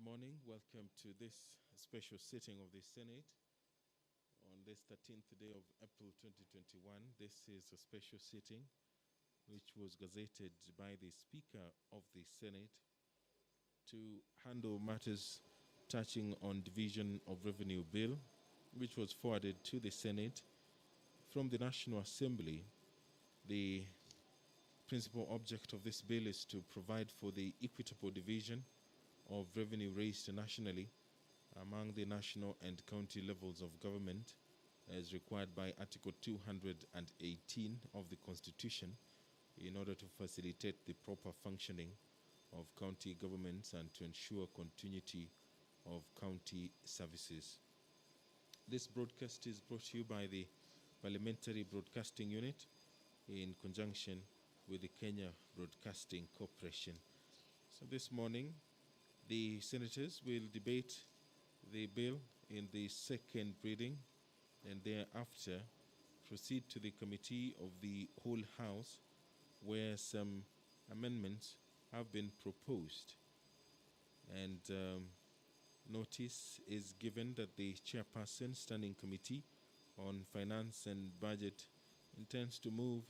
morning. Welcome to this special sitting of the Senate on this 13th day of April 2021. This is a special sitting which was gazetted by the Speaker of the Senate to handle matters touching on Division of Revenue Bill, which was forwarded to the Senate from the National Assembly. The principal object of this bill is to provide for the equitable division of revenue raised nationally among the national and county levels of government as required by Article 218 of the Constitution in order to facilitate the proper functioning of county governments and to ensure continuity of county services. This broadcast is brought to you by the Parliamentary Broadcasting Unit in conjunction with the Kenya Broadcasting Corporation. So this morning, the senators will debate the bill in the second reading and thereafter proceed to the committee of the whole House where some amendments have been proposed. And notice is given that the chairperson standing committee on finance and budget intends to move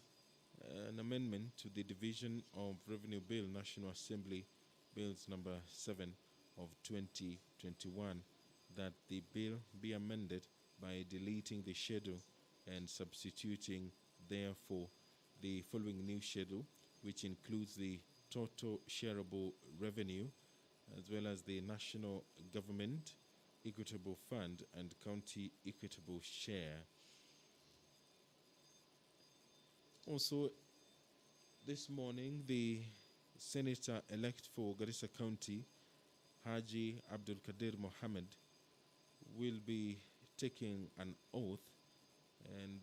an amendment to the Division of Revenue Bill, National Assembly Bills number 7 of 2021, that the bill be amended by deleting the schedule and substituting therefore the following new schedule, which includes the total shareable revenue as well as the national government equitable fund and county equitable share. Also, this morning, the Senator-elect for Garissa County, Haji Abdul Kadir Mohammed, will be taking an oath, and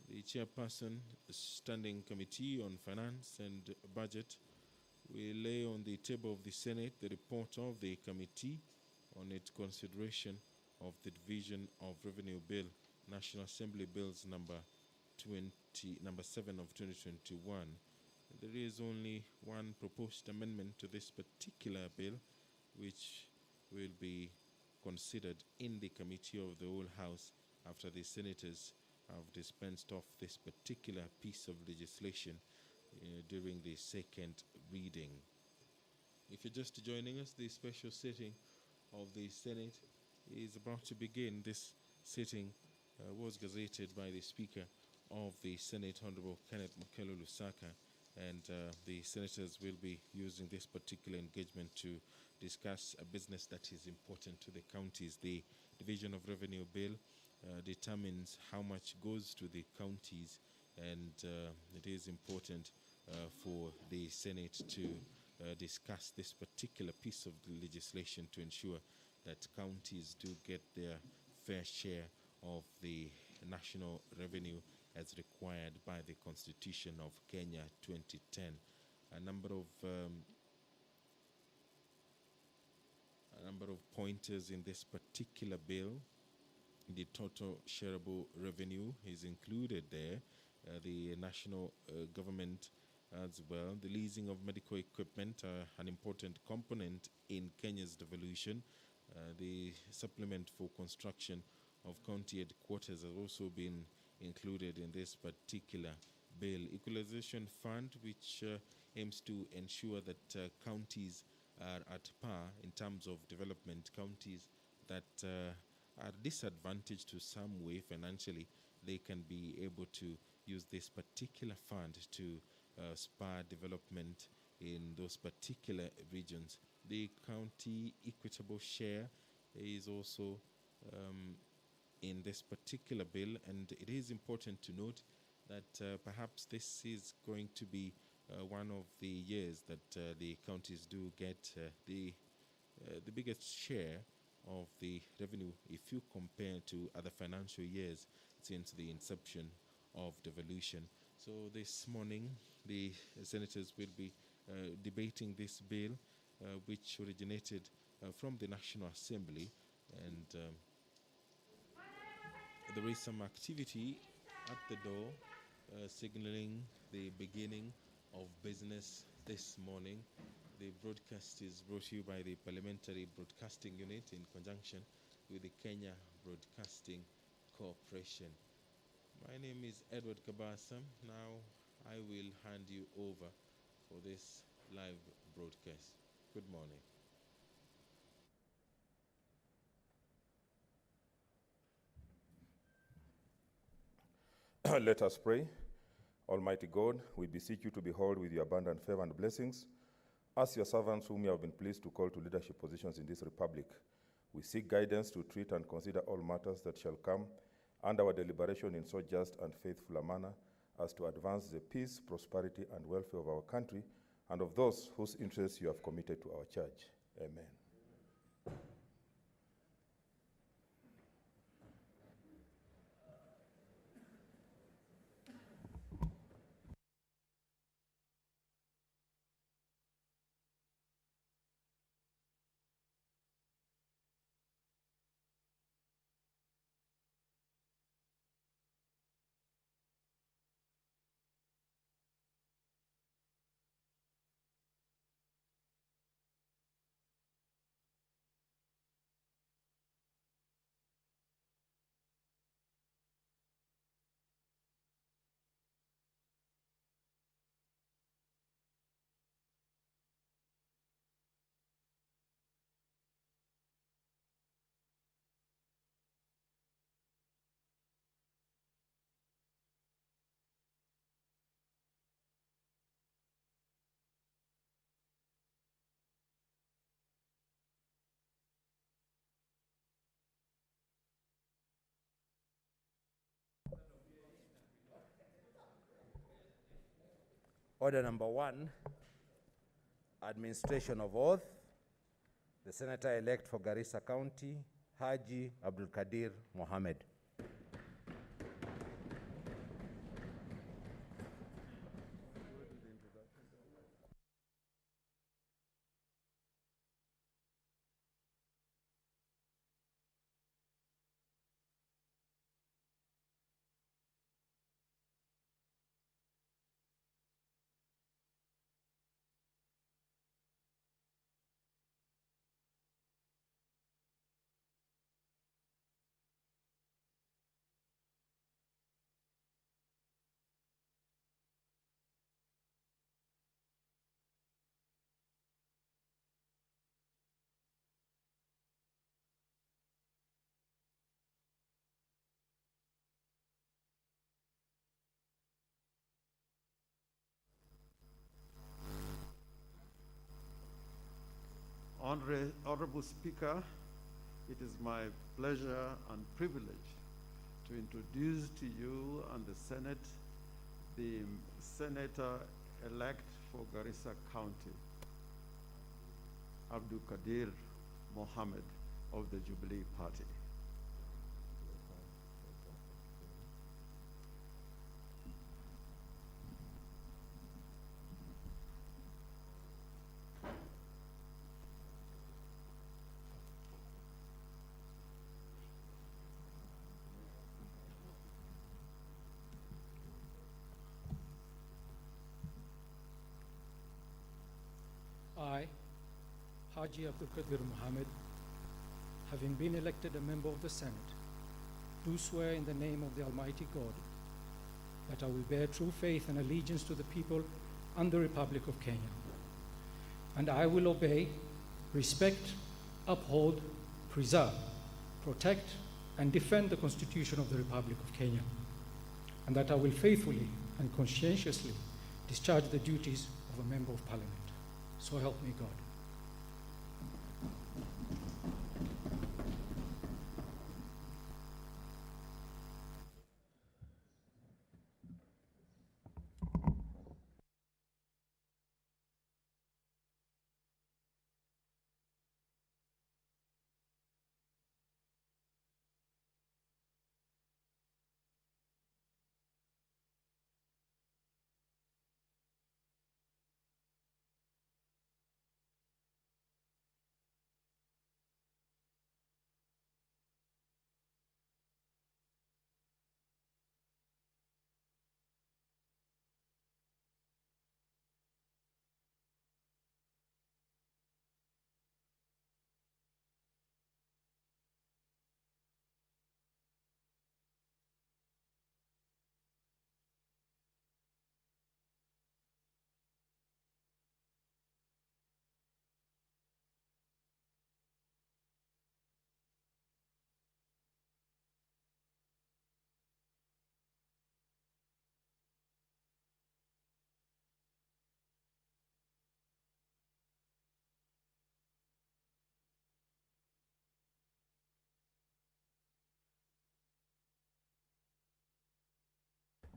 the chairperson, Standing Committee on Finance and Budget, will lay on the table of the Senate the report of the committee on its consideration of the Division of Revenue Bill, National Assembly Bills number 7 of 2021. There is only one proposed amendment to this particular bill, which will be considered in the committee of the whole House after the senators have dispensed off this particular piece of legislation during the second reading. If you're just joining us, the special sitting of the Senate is about to begin. This sitting was gazetted by the Speaker of the Senate, Honorable Kenneth Mokelo Lusaka, and the senators will be using this particular engagement to discuss a business that is important to the counties. The Division of Revenue Bill determines how much goes to the counties, and it is important for the Senate to discuss this particular piece of the legislation to ensure that counties do get their fair share of the national revenue as required by the Constitution of Kenya 2010. A number of pointers in this particular bill. The total shareable revenue is included there. The national government as well. The leasing of medical equipment, an important component in Kenya's devolution. The supplement for construction of county headquarters has also been included in this particular bill. Equalization Fund, which aims to ensure that counties are at par in terms of development. Counties that are disadvantaged to some way financially, they can be able to use this particular fund to spur development in those particular regions. The county equitable share is also in this particular bill, and it is important to note that perhaps this is going to be one of the years that the counties do get the biggest share of the revenue if you compare to other financial years since the inception of devolution. So this morning, the senators will be debating this bill, which originated from the National Assembly, and there is some activity at the door signaling the beginning of business this morning. The broadcast is brought to you by the Parliamentary Broadcasting Unit in conjunction with the Kenya Broadcasting Corporation. My name is Edward Kabasam. Now I will hand you over for this live broadcast. Good morning. Let us pray. Almighty God, we beseech you to behold with your abundant favor and blessings as your servants whom you have been pleased to call to leadership positions in this republic. We seek guidance to treat and consider all matters that shall come under our deliberation in so just and faithful a manner as to advance the peace, prosperity, and welfare of our country and of those whose interests you have committed to our church. Amen. Order number 1, administration of oath. The Senator-elect for Garissa County, Haji Abdul Kadir Mohammed. Honorable Speaker, it is my pleasure and privilege to introduce to you and the Senate the Senator-elect for Garissa County, Abdul Kadir Mohammed of the Jubilee Party. I, Haji Abdul Kadir Mohammed, having been elected a member of the Senate, do swear in the name of the Almighty God that I will bear true faith and allegiance to the people and the Republic of Kenya. And I will obey, respect, uphold, preserve, protect, and defend the Constitution of the Republic of Kenya. And that I will faithfully and conscientiously discharge the duties of a Member of Parliament. So help me God.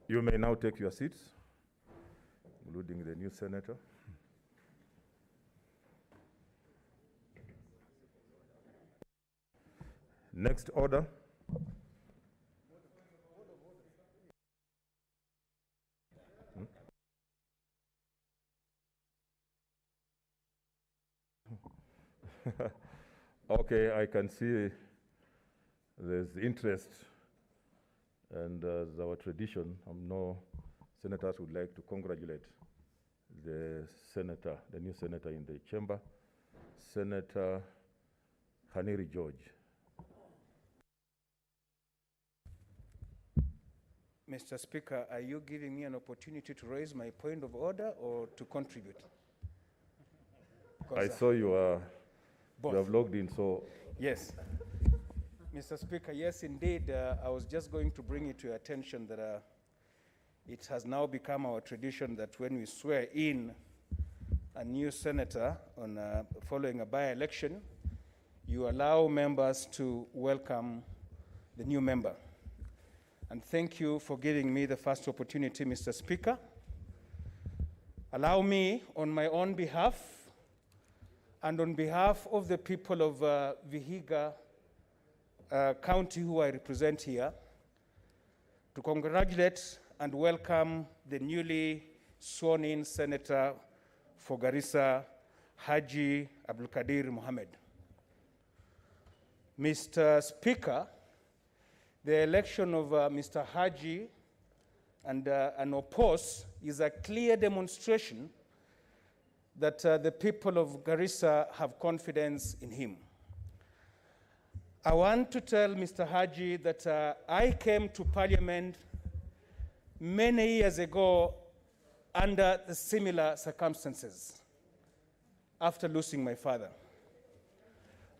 You may now take your seats, including the new senator. Next order. Okay, I can see there's interest, and as our tradition, no senators would like to congratulate the senator, the new senator in the chamber, Senator Haniri George. Mr. Speaker, are you giving me an opportunity to raise my point of order or to contribute? I saw you have logged in, so. Yes. Mr. Speaker, yes, indeed. I was just going to bring it to your attention that it has now become our tradition that when we swear in a new senator on following a by-election, you allow members to welcome the new member. And thank you for giving me the first opportunity, Mr. Speaker. Allow me, on my own behalf, and on behalf of the people of Vihiga County who I represent here, to congratulate and welcome the newly sworn-in Senator for Garissa, Haji Abdulkadir Mohammed. Mr. Speaker, the election of Mr. Haji and Opos is a clear demonstration that the people of Garissa have confidence in him. I want to tell Mr. Haji that I came to Parliament many years ago under the similar circumstances after losing my father.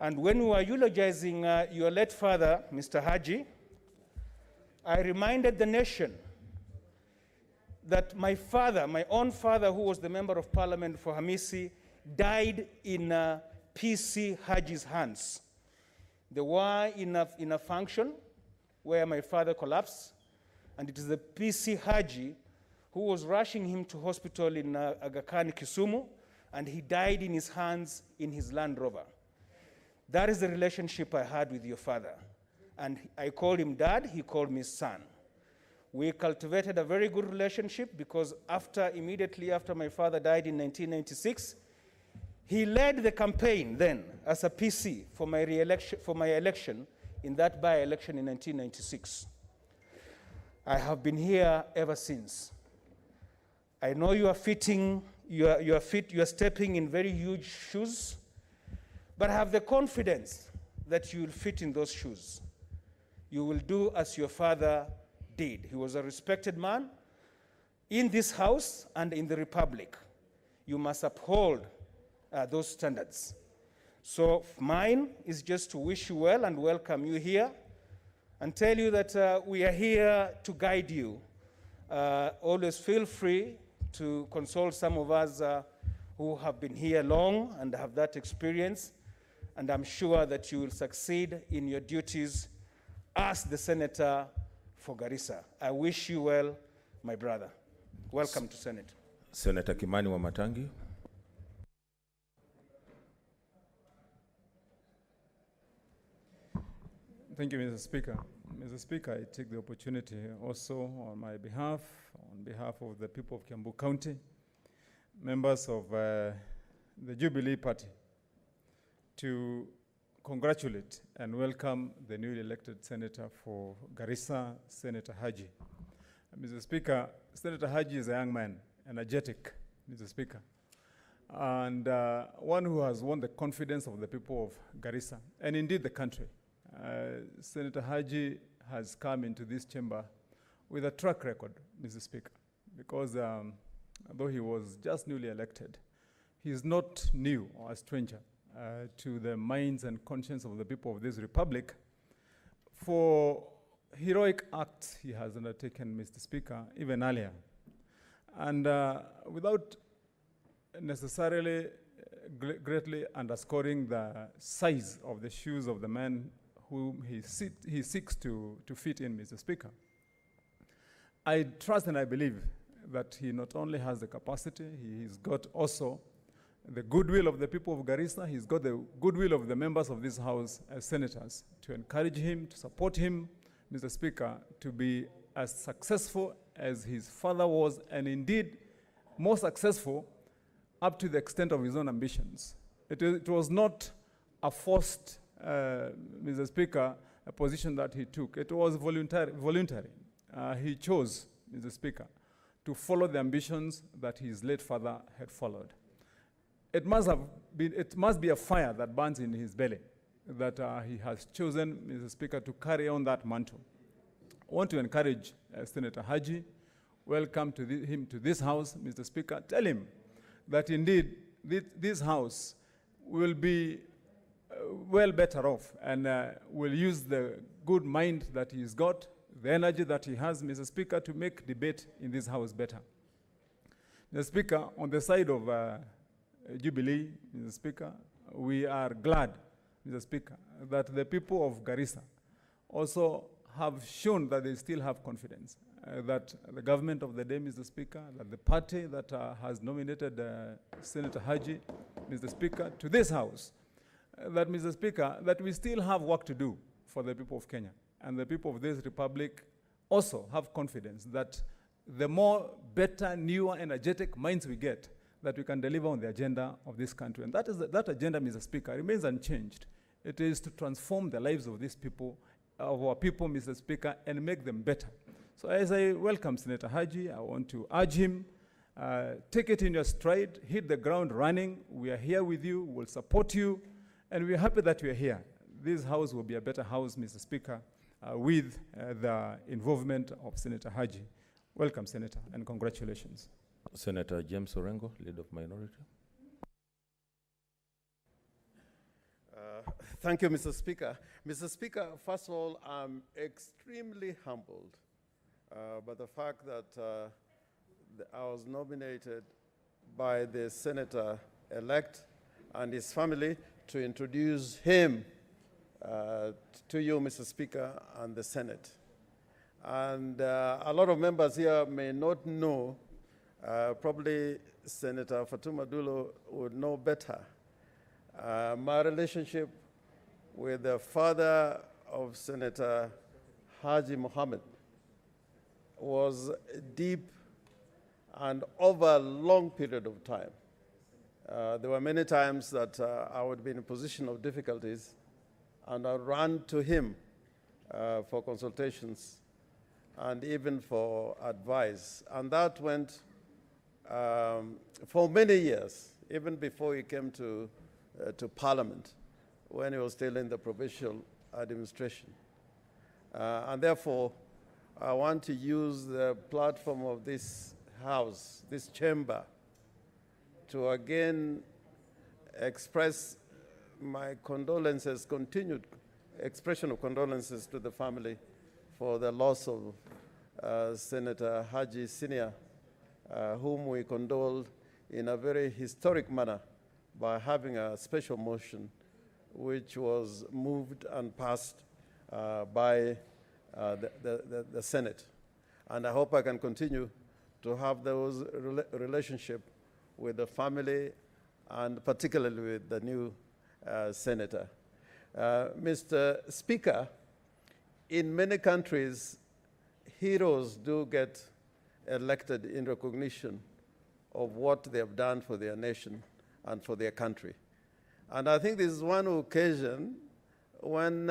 And when we were eulogizing your late father, Mr. Haji, I reminded the nation that my father, my own father, who was the member of parliament for Hamisi, died in PC Haji's hands. They were in a function where my father collapsed, and it is the PC Haji who was rushing him to hospital in Aga Khan, Kisumu, and he died in his hands in his Land Rover. That is the relationship I had with your father. And I called him dad, he called me son. We cultivated a very good relationship because immediately after my father died in 1996, he led the campaign then as a PC for my election in that by-election in 1996. I have been here ever since. I know you are stepping in very huge shoes, but I have the confidence that you will fit in those shoes. You will do as your father did. He was a respected man in this house and in the Republic. You must uphold those standards. So mine is just to wish you well and welcome you here and tell you that we are here to guide you. Always feel free to consult some of us who have been here long and have that experience, and I'm sure that you will succeed in your duties as the senator for Garissa. I wish you well, my brother. Welcome to Senate. Senator Kimani Wamatangi. Thank you, Mr. Speaker. Mr. Speaker, I take the opportunity also on my behalf, on behalf of the people of Kiambu County, members of the Jubilee Party, to congratulate and welcome the newly elected senator for Garissa, Senator Haji. Mr. Speaker, Senator Haji is a young man, energetic, Mr. Speaker, and one who has won the confidence of the people of Garissa, and indeed the country. Senator Haji has come into this chamber with a track record, Mr. Speaker, because although he was just newly elected, he is not new or a stranger to the minds and conscience of the people of this republic for heroic acts he has undertaken, Mr. Speaker, even earlier. And without necessarily greatly underscoring the size of the shoes of the man whom he seeks to fit in, Mr. Speaker, I trust and I believe that he not only has the capacity, he's got also the goodwill of the people of Garissa, he's got the goodwill of the members of this House as senators to encourage him, to support him, Mr. Speaker, to be as successful as his father was, and indeed more successful up to the extent of his own ambitions. It was not a forced, Mr. Speaker, a position that he took. It was voluntary. He chose, Mr. Speaker, to follow the ambitions that his late father had followed. It must be a fire that burns in his belly that he has chosen, Mr. Speaker, to carry on that mantle. I want to encourage Senator Haji, welcome to him to this House, Mr. Speaker. Tell him that indeed this House will be well better off and will use the good mind that he's got, the energy that he has, Mr. Speaker, to make debate in this House better. Mr. Speaker, on the side of Jubilee, Mr. Speaker, we are glad, Mr. Speaker, that the people of Garissa also have shown that they still have confidence, that the government of the day, Mr. Speaker, that the party that has nominated Senator Haji, Mr. Speaker, to this House, that, Mr. Speaker, that we still have work to do for the people of Kenya. And the people of this republic also have confidence that the more better, newer, energetic minds we get, that we can deliver on the agenda of this country. And that agenda, Mr. Speaker, remains unchanged. It is to transform the lives of these people, of our people, Mr. Speaker, and make them better. So as I welcome Senator Haji, I want to urge him, take it in your stride, hit the ground running. We are here with you, we'll support you, and we're happy that you're here. This House will be a better House, Mr. Speaker, with the involvement of Senator Haji. Welcome, Senator, and congratulations. Senator James Orengo, Leader of Minority. Thank you, Mr. Speaker. Mr. Speaker, first of all, I'm extremely humbled by the fact that I was nominated by the senator-elect and his family to introduce him to you, Mr. Speaker, and the Senate. And a lot of members here may not know, probably Senator Fatuma Dulo would know better. My relationship with the father of Senator Haji Mohammed was deep and over a long period of time. There were many times that I would be in a position of difficulties and I ran to him for consultations and even for advice. And that went for many years, even before he came to Parliament, when he was still in the provincial administration. And therefore, I want to use the platform of this House, this chamber, to again express my condolences, continued expression of condolences to the family for the loss of Senator Haji Senior, whom we condoled in a very historic manner by having a special motion which was moved and passed by the Senate. And I hope I can continue to have those relationship with the family and particularly with the new senator. Mr. Speaker, in many countries, heroes do get elected in recognition of what they have done for their nation and for their country. And I think this is one occasion when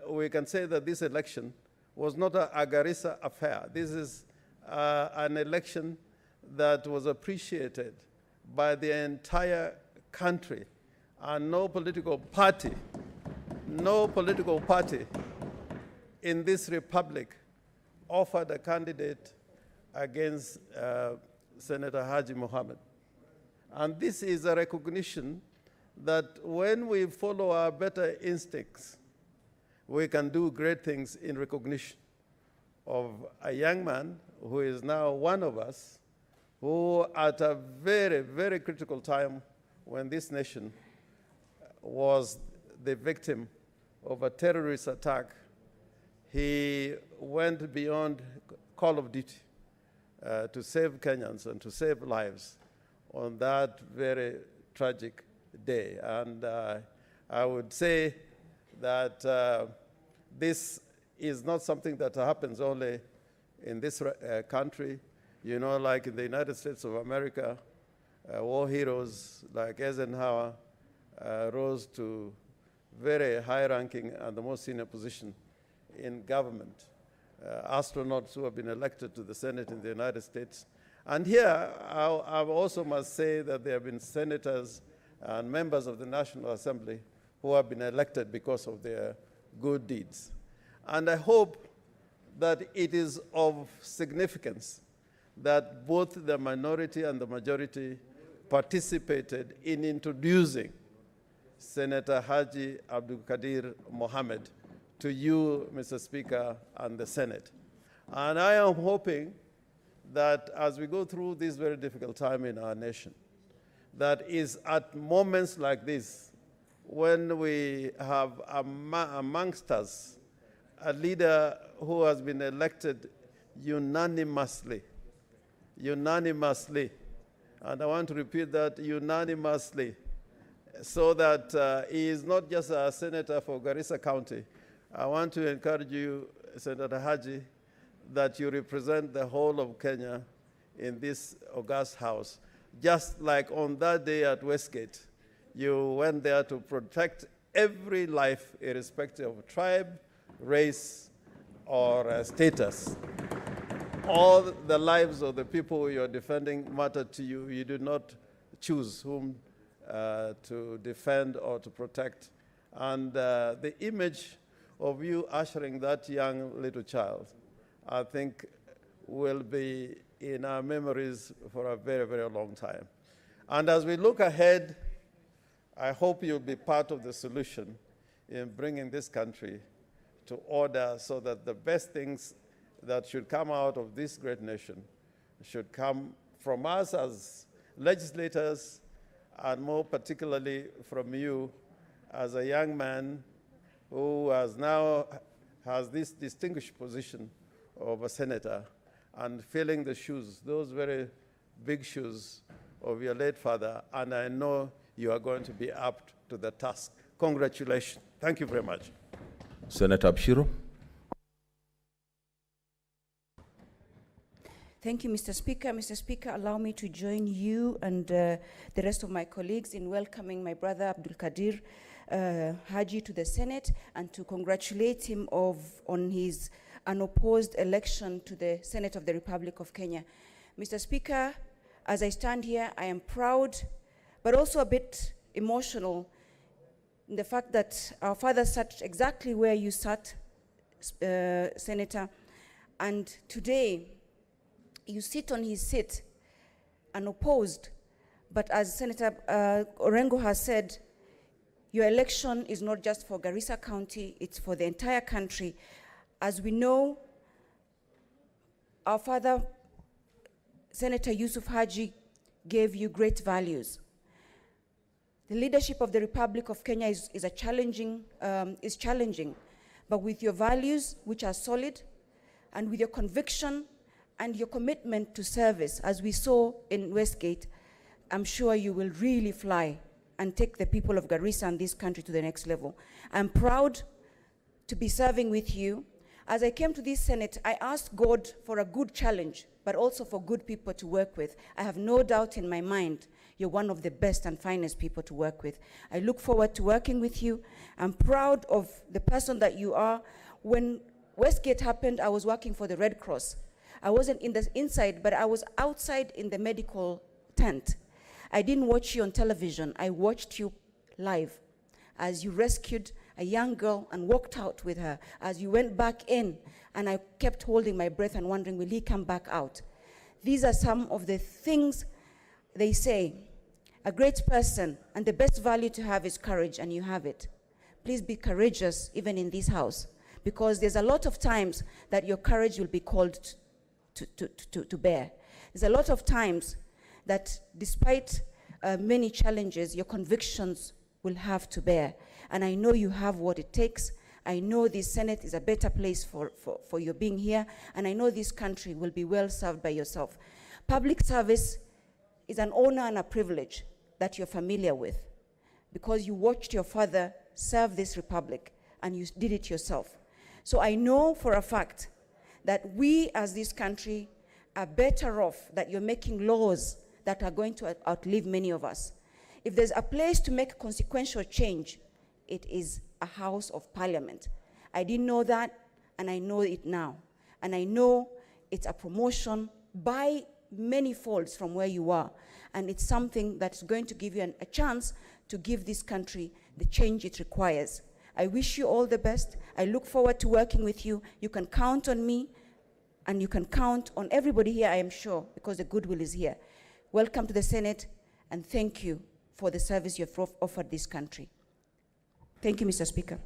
we can say that this election was not a Garissa affair. This is an election that was appreciated by the entire country, and no political party in this republic offered a candidate against Senator Haji Mohammed. And this is a recognition that when we follow our better instincts, we can do great things in recognition of a young man who is now one of us, who at a very, very critical time when this nation was the victim of a terrorist attack, he went beyond call of duty to save Kenyans and to save lives on that very tragic day. And I would say that this is not something that happens only in this country. You know, like in the United States of America, war heroes like Eisenhower rose to very high-ranking and the most senior position in government. Astronauts who have been elected to the Senate in the United States. And here, I also must say that there have been senators and members of the National Assembly who have been elected because of their good deeds. And I hope that it is of significance that both the minority and the majority participated in introducing Senator Haji Abdul Kadir Mohammed to you, Mr. Speaker, and the Senate. And I am hoping that as we go through this very difficult time in our nation, that is at moments like this, when we have amongst us a leader who has been elected unanimously, and I want to repeat that, unanimously, so that he is not just a senator for Garissa County. I want to encourage you, Senator Haji, that you represent the whole of Kenya in this august house. Just like on that day at Westgate, you went there to protect every life, irrespective of tribe, race, or status. All the lives of the people you're defending matter to you. You do not choose whom to defend or to protect. And the image of you ushering that young little child, I think, will be in our memories for a very, very long time. And as we look ahead, I hope you'll be part of the solution in bringing this country to order, so that the best things that should come out of this great nation should come from us as legislators, and more particularly from you as a young man who has this distinguished position of a senator, and filling the shoes, those very big shoes of your late father, and I know you are going to be up to the task. Congratulations. Thank you very much. Senator Abshiro. Thank you, Mr. Speaker. Mr. Speaker, allow me to join you and the rest of my colleagues in welcoming my brother Abdul Kadir Haji to the Senate, and to congratulate him on his unopposed election to the Senate of the Republic of Kenya. Mr. Speaker, as I stand here, I am proud, but also a bit emotional in the fact that our father sat exactly where you sat, Senator, and today you sit on his seat unopposed. But as Senator Orengo has said, your election is not just for Garissa County, it's for the entire country. As we know, our father, Senator Yusuf Haji, gave you great values. The leadership of the Republic of Kenya is challenging, but with your values, which are solid, and with your conviction and your commitment to service, as we saw in Westgate, I'm sure you will really fly and take the people of Garissa and this country to the next level. I'm proud to be serving with you. As I came to this Senate, I asked God for a good challenge, but also for good people to work with. I have no doubt in my mind you're one of the best and finest people to work with. I look forward to working with you. I'm proud of the person that you are. When Westgate happened, I was working for the Red Cross. I wasn't in the inside, but I was outside in the medical tent. I didn't watch you on television. I watched you live as you rescued a young girl and walked out with her, as you went back in, and I kept holding my breath and wondering, will he come back out? These are some of the things they say. A great person, and the best value to have is courage, and you have it. Please be courageous, even in this house, because there's a lot of times that your courage will be called to bear. There's a lot of times that despite many challenges, your convictions will have to bear. And I know you have what it takes, I know this Senate is a better place for your being here, and I know this country will be well served by yourself. Public service is an honor and a privilege that you're familiar with because you watched your father serve this republic and you did it yourself. So I know for a fact that we as this country are better off that you're making laws that are going to outlive many of us. If there's a place to make consequential change, it is a House of Parliament. I didn't know that, and I know it now. And I know it's a promotion by many folds from where you are. And it's something that's going to give you a chance to give this country the change it requires. I wish you all the best. I look forward to working with you. You can count on me, and you can count on everybody here, I am sure, because the goodwill is here. Welcome to the Senate, and thank you for the service you've offered this country. Thank you, Mr. Speaker.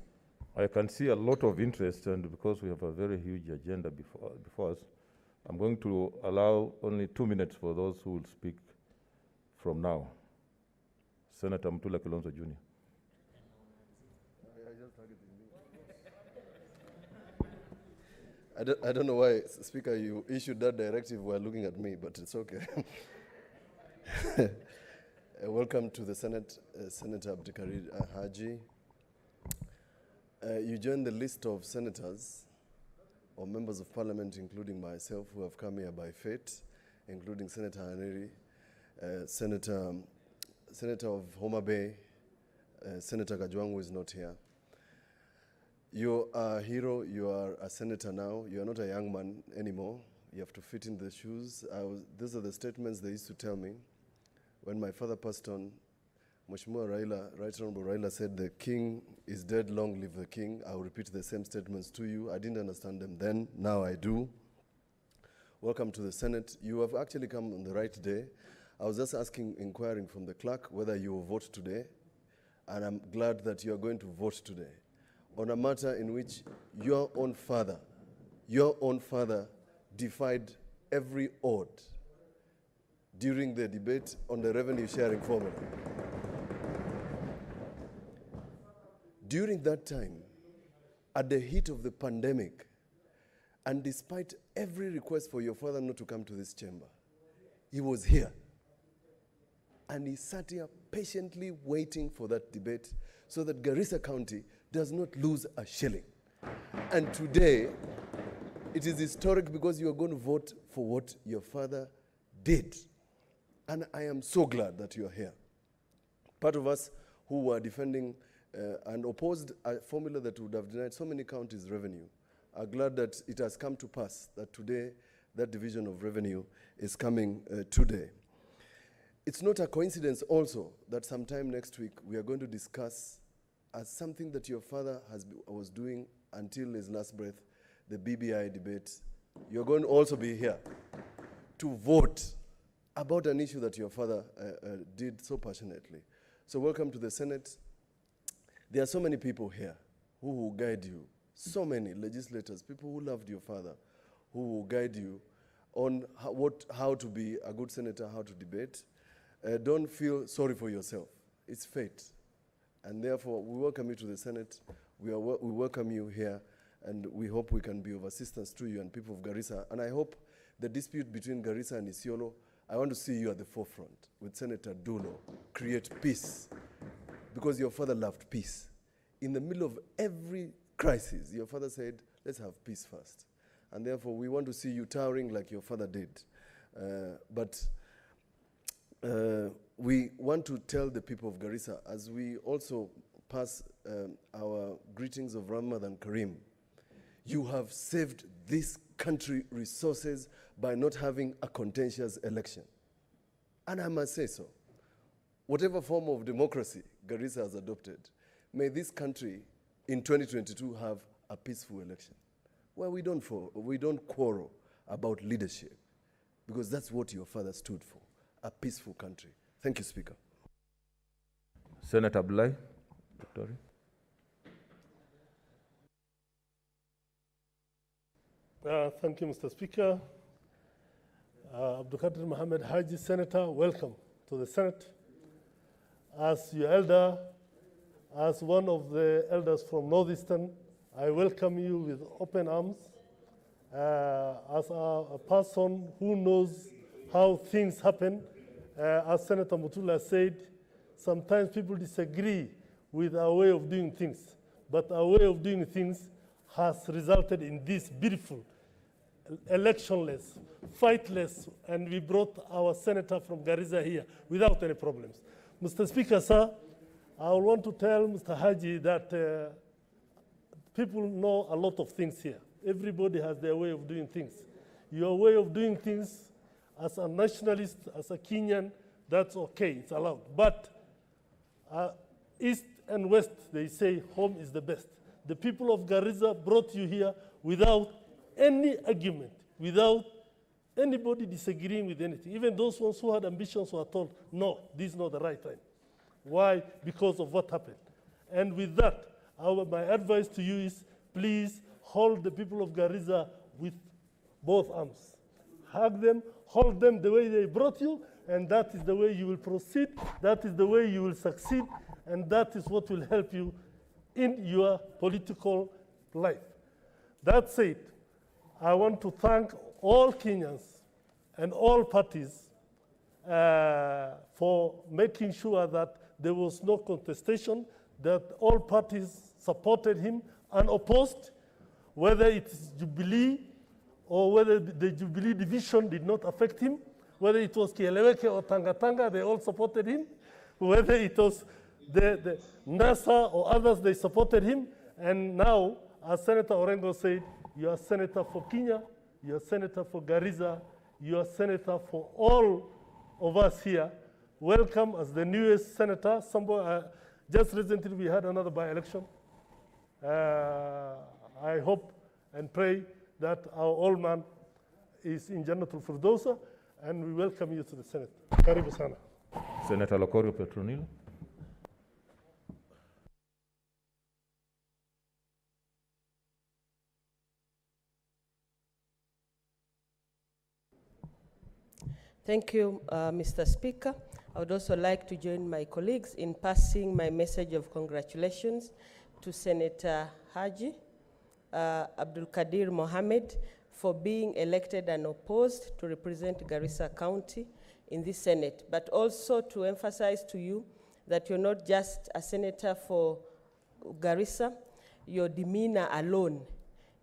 I can see a lot of interest, and because we have a very huge agenda before us, I'm going to allow only 2 minutes for those who will speak from now. Senator Mutula Kilonzo Jr. I don't know why, Speaker, you issued that directive while looking at me, but it's okay. Welcome to the Senate, Senator Abdulkadir Haji. You join the list of senators or members of parliament, including myself, who have come here by fate, including Senator Haneri, Senator of Homa Bay, Senator Kajwang, who is not here. You are a hero, you are a senator now, you are not a young man anymore. You have to fit in the shoes. These are the statements they used to tell me. When my father passed on, Mheshimiwa Raila, Right Honorable Raila said, "The king is dead, long live the king." I will repeat the same statements to you. I didn't understand them then, now I do. Welcome to the Senate. You have actually come on the right day. I was just inquiring from the clerk whether you will vote today, and I'm glad that you are going to vote today on a matter in which your own father defied every odd during the debate on the revenue sharing formula. During that time, at the heat of the pandemic, and despite every request for your father not to come to this chamber, he was here. And he sat here patiently waiting for that debate so that Garissa County does not lose a shilling. And today, it is historic because you are going to vote for what your father did. And I am so glad that you are here. Part of us who were defending and opposed a formula that would have denied so many counties revenue are glad that it has come to pass, that today that division of revenue is coming today. It's not a coincidence also that sometime next week we are going to discuss as something that your father was doing until his last breath, the BBI debate. You're going to also be here to vote about an issue that your father did so passionately. So welcome to the Senate. There are so many people here who will guide you, so many legislators, people who loved your father, who will guide you on how to be a good senator, how to debate. Don't feel sorry for yourself. It's fate. And therefore, we welcome you to the Senate. We welcome you here, and we hope we can be of assistance to you and people of Garissa. And I hope the dispute between Garissa and Isiolo, I want to see you at the forefront with Senator Dulo. Create peace, because your father loved peace. In the middle of every crisis, your father said, let's have peace first. And therefore, we want to see you towering like your father did. We want to tell the people of Garissa, as we also pass our greetings of Ramadan Kareem, you have saved this country resources by not having a contentious election. And I must say so. Whatever form of democracy Garissa has adopted, may this country in 2022 have a peaceful election, where we don't quarrel about leadership, because that's what your father stood for, a peaceful country. Thank you, Speaker. Senator Abdullahi, Victoria. Thank you, Mr. Speaker. Abdulkadir Mohammed Haji, Senator, welcome to the Senate. As your elder, as one of the elders from Northeastern, I welcome you with open arms. As a person who knows how things happen, as Senator Mutula said, sometimes people disagree with our way of doing things, but our way of doing things has resulted in this beautiful, electionless, fightless, and we brought our senator from Garissa here without any problems. Mr. Speaker, sir, I want to tell Mr. Haji that people know a lot of things here. Everybody has their way of doing things. Your way of doing things as a nationalist, as a Kenyan, that's okay, it's allowed. But East and West, they say home is the best. The people of Garissa brought you here without any argument, without anybody disagreeing with anything. Even those ones who had ambitions were told, no, this is not the right time. Why? Because of what happened. And with that, my advice to you is, please hold the people of Garissa with both arms. Hug them, hold them the way they brought you, and that is the way you will proceed, that is the way you will succeed, and that is what will help you in your political life. That said, I want to thank all Kenyans and all parties for making sure that there was no contestation, that all parties supported him unopposed, whether it is Jubilee or whether the Jubilee division did not affect him, whether it was Kieleweke or Tanga, they all supported him, whether it was the NASA or others, they supported him. And now, as Senator Orengo said, you are senator for Kenya, you are senator for Garissa, you are senator for all of us here. Welcome as the newest senator. Just recently we had another by-election. I hope and pray that our old man is in Jannatul Firdausa, and we welcome you to the Senate. Karibu sana. Senator Lokorio Petronil. Thank you, Mr. Speaker. I would also like to join my colleagues in passing my message of congratulations to Senator Haji Abdul Kadir Mohammed for being elected unopposed to represent Garissa County in the Senate, but also to emphasize to you that you're not just a senator for Garissa. Your demeanor alone,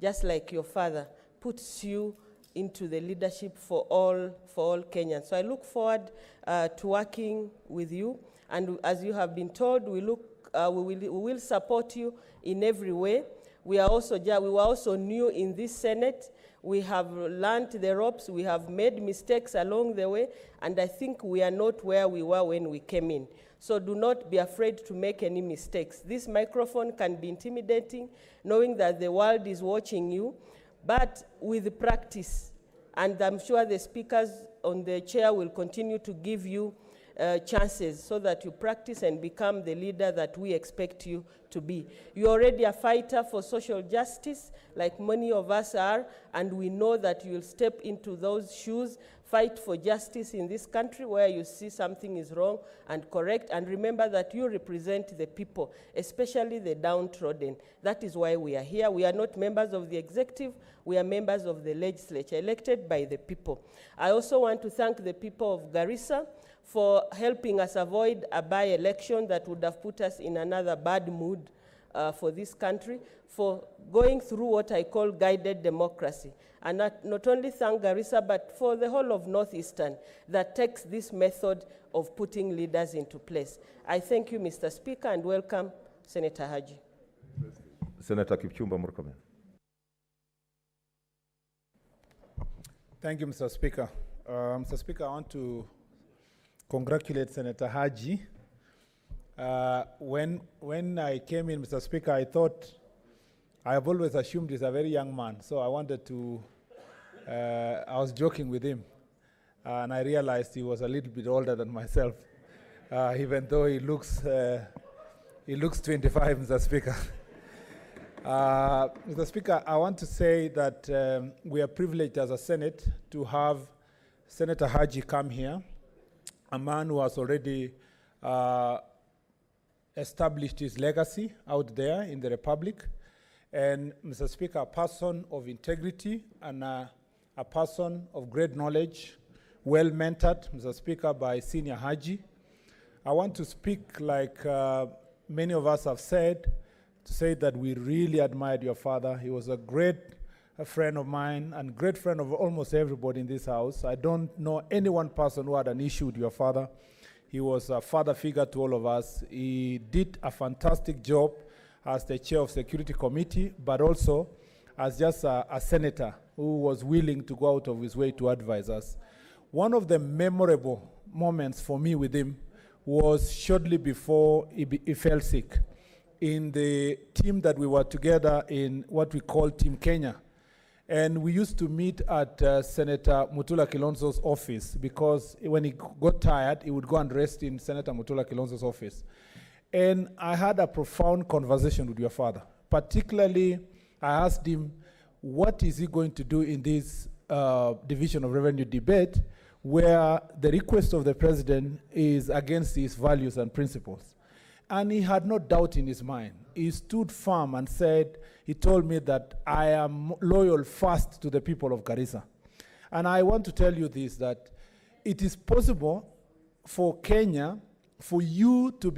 just like your father, puts you into the leadership for all Kenyans. So I look forward to working with you, and as you have been told, we will support you in every way. We were also new in this Senate. We have learned the ropes. We have made mistakes along the way, and I think we are not where we were when we came in. So do not be afraid to make any mistakes. This microphone can be intimidating, knowing that the world is watching you, but with practice, and I'm sure the speakers on the chair will continue to give you chances so that you practice and become the leader that we expect you to be. You're already a fighter for social justice, like many of us are, and we know that you'll step into those shoes, fight for justice in this country where you see something is wrong and correct, and remember that you represent the people, especially the downtrodden. That is why we are here. We are not members of the executive, we are members of the legislature, elected by the people. I also want to thank the people of Garissa for helping us avoid a by-election that would have put us in another bad mood for this country, for going through what I call guided democracy. And not only thank Garissa, but for the whole of Northeastern that takes this method of putting leaders into place. I thank you, Mr. Speaker, and welcome Senator Haji. Senator Kipchumba Murkomen. Thank you, Mr. Speaker. Mr. Speaker, I want to congratulate Senator Haji. When I came in, Mr. Speaker, I thought, I have always assumed he's a very young man, so I wanted to, I was joking with him, and I realized he was a little bit older than myself, even though he looks 25, Mr. Speaker. Mr. Speaker, I want to say that we are privileged as a Senate to have Senator Haji come here, a man who has already established his legacy out there in the Republic, And Mr. Speaker, a person of integrity and a person of great knowledge, well mentored, Mr. Speaker, by Senior Haji. I want to speak like many of us have said, to say that we really admired your father. He was a great friend of mine and great friend of almost everybody in this house. I don't know any one person who had an issue with your father. He was a father figure to all of us. He did a fantastic job as the chair of Security Committee, but also as just a senator who was willing to go out of his way to advise us. One of the memorable moments for me with him was shortly before he fell sick, in the team that we were together in what we call Team Kenya. And we used to meet at Senator Mutula Kilonzo's office, because when he got tired, he would go and rest in Senator Mutula Kilonzo's office. And I had a profound conversation with your father. Particularly, I asked him, what is he going to do in this division of revenue debate, where the request of the president is against his values and principles? And he had no doubt in his mind. He stood firm and said, he told me that I am loyal first to the people of Garissa. And I want to tell you this, that it is possible for Kenya, for you to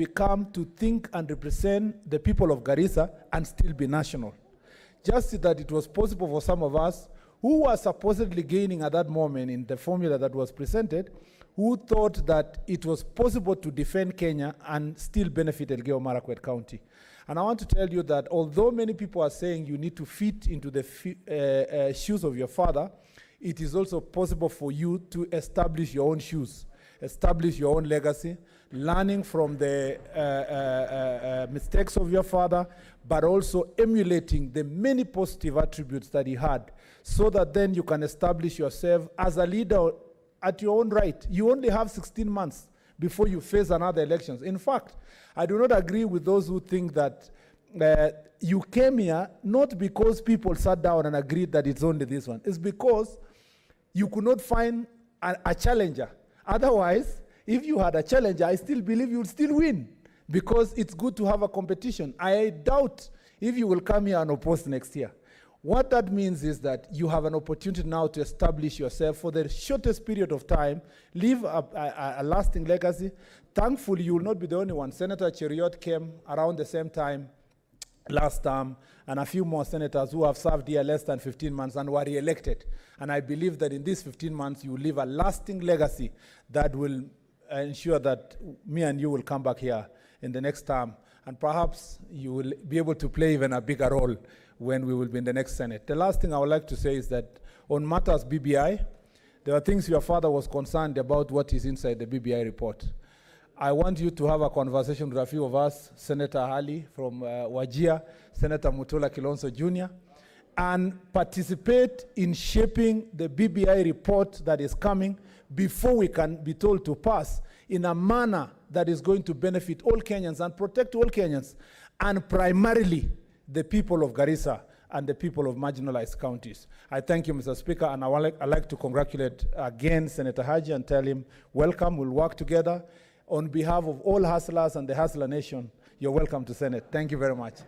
think and represent the people of Garissa and still be national. Just that it was possible for some of us who were supposedly gaining at that moment in the formula that was presented, who thought that it was possible to defend Kenya and still benefit Elgeyo Marakwet County. And I want to tell you that although many people are saying you need to fit into the shoes of your father, it is also possible for you to establish your own shoes, establish your own legacy, learning from the mistakes of your father, but also emulating the many positive attributes that he had, so that then you can establish yourself as a leader at your own right. You only have 16 months before you face another elections. In fact, I do not agree with those who think that you came here not because people sat down and agreed that it's only this one. It's because you could not find a challenger. Otherwise, if you had a challenger, I still believe you would still win, because it's good to have a competition. I doubt if you will come here and oppose next year. What that means is that you have an opportunity now to establish yourself for the shortest period of time, leave a lasting legacy. Thankfully, you will not be the only one. Senator Cheriot came around the same time last term, and a few more senators who have served here less than 15 months and were re-elected. And I believe that in these 15 months, you will leave a lasting legacy that will ensure that me and you will come back here in the next term. And perhaps you will be able to play even a bigger role when we will be in the next Senate. The last thing I would like to say is that on matters BBI, there are things your father was concerned about what is inside the BBI report. I want you to have a conversation with a few of us, Senator Ali from Wajir, Senator Mutula Kilonzo Jr., and participate in shaping the BBI report that is coming before we can be told to pass, in a manner that is going to benefit all Kenyans and protect all Kenyans, and primarily the people of Garissa and the people of marginalized counties. I thank you, Mr. Speaker, and I'd like to congratulate again Senator Haji and tell him, welcome, we'll work together. On behalf of all hustlers and the Hustler Nation, you're welcome to Senate. Thank you very much.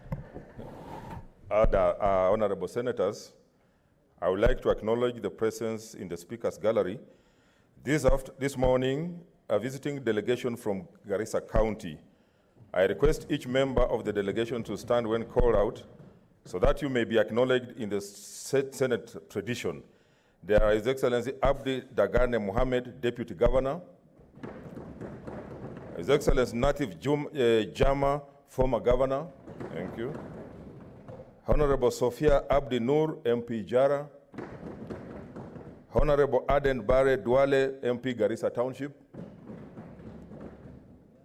Other honorable senators, I would like to acknowledge the presence in the Speaker's gallery this morning, a visiting delegation from Garissa County. I request each member of the delegation to stand when called out, so that you may be acknowledged in the Senate tradition. There is His Excellency Abdi Dagane Mohammed, Deputy Governor. His Excellency Natif Jama, former Governor. Thank you. Honorable Sophia Abdi Nur, MP Jara. Honorable Aden Bare Duale, MP Garissa Township.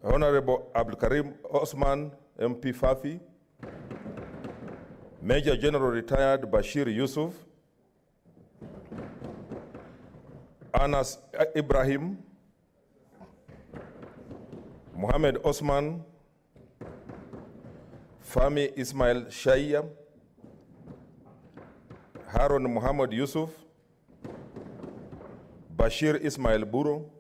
Honorable Abdul Karim Osman, MP Fafi. Major General Retired Bashir Yusuf. Anas Ibrahim. Mohammed Osman. Fami Ismail Shaya. Harun Muhammad Yusuf. Bashir Ismail Buro.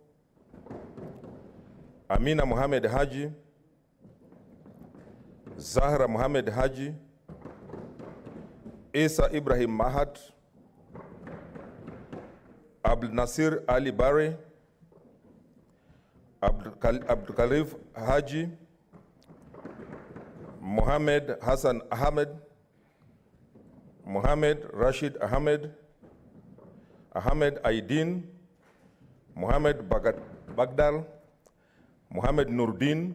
Amina Mohammed Haji. Zahra Mohammed Haji. Isa Ibrahim Mahat, Abdul Nasir Ali Bari, Abdul Khalif Haji, Mohammed Hassan Ahmed, Mohammed Rashid Ahmed, Ahmed Aidin, Mohammed Bagdal, Mohammed Nurdin,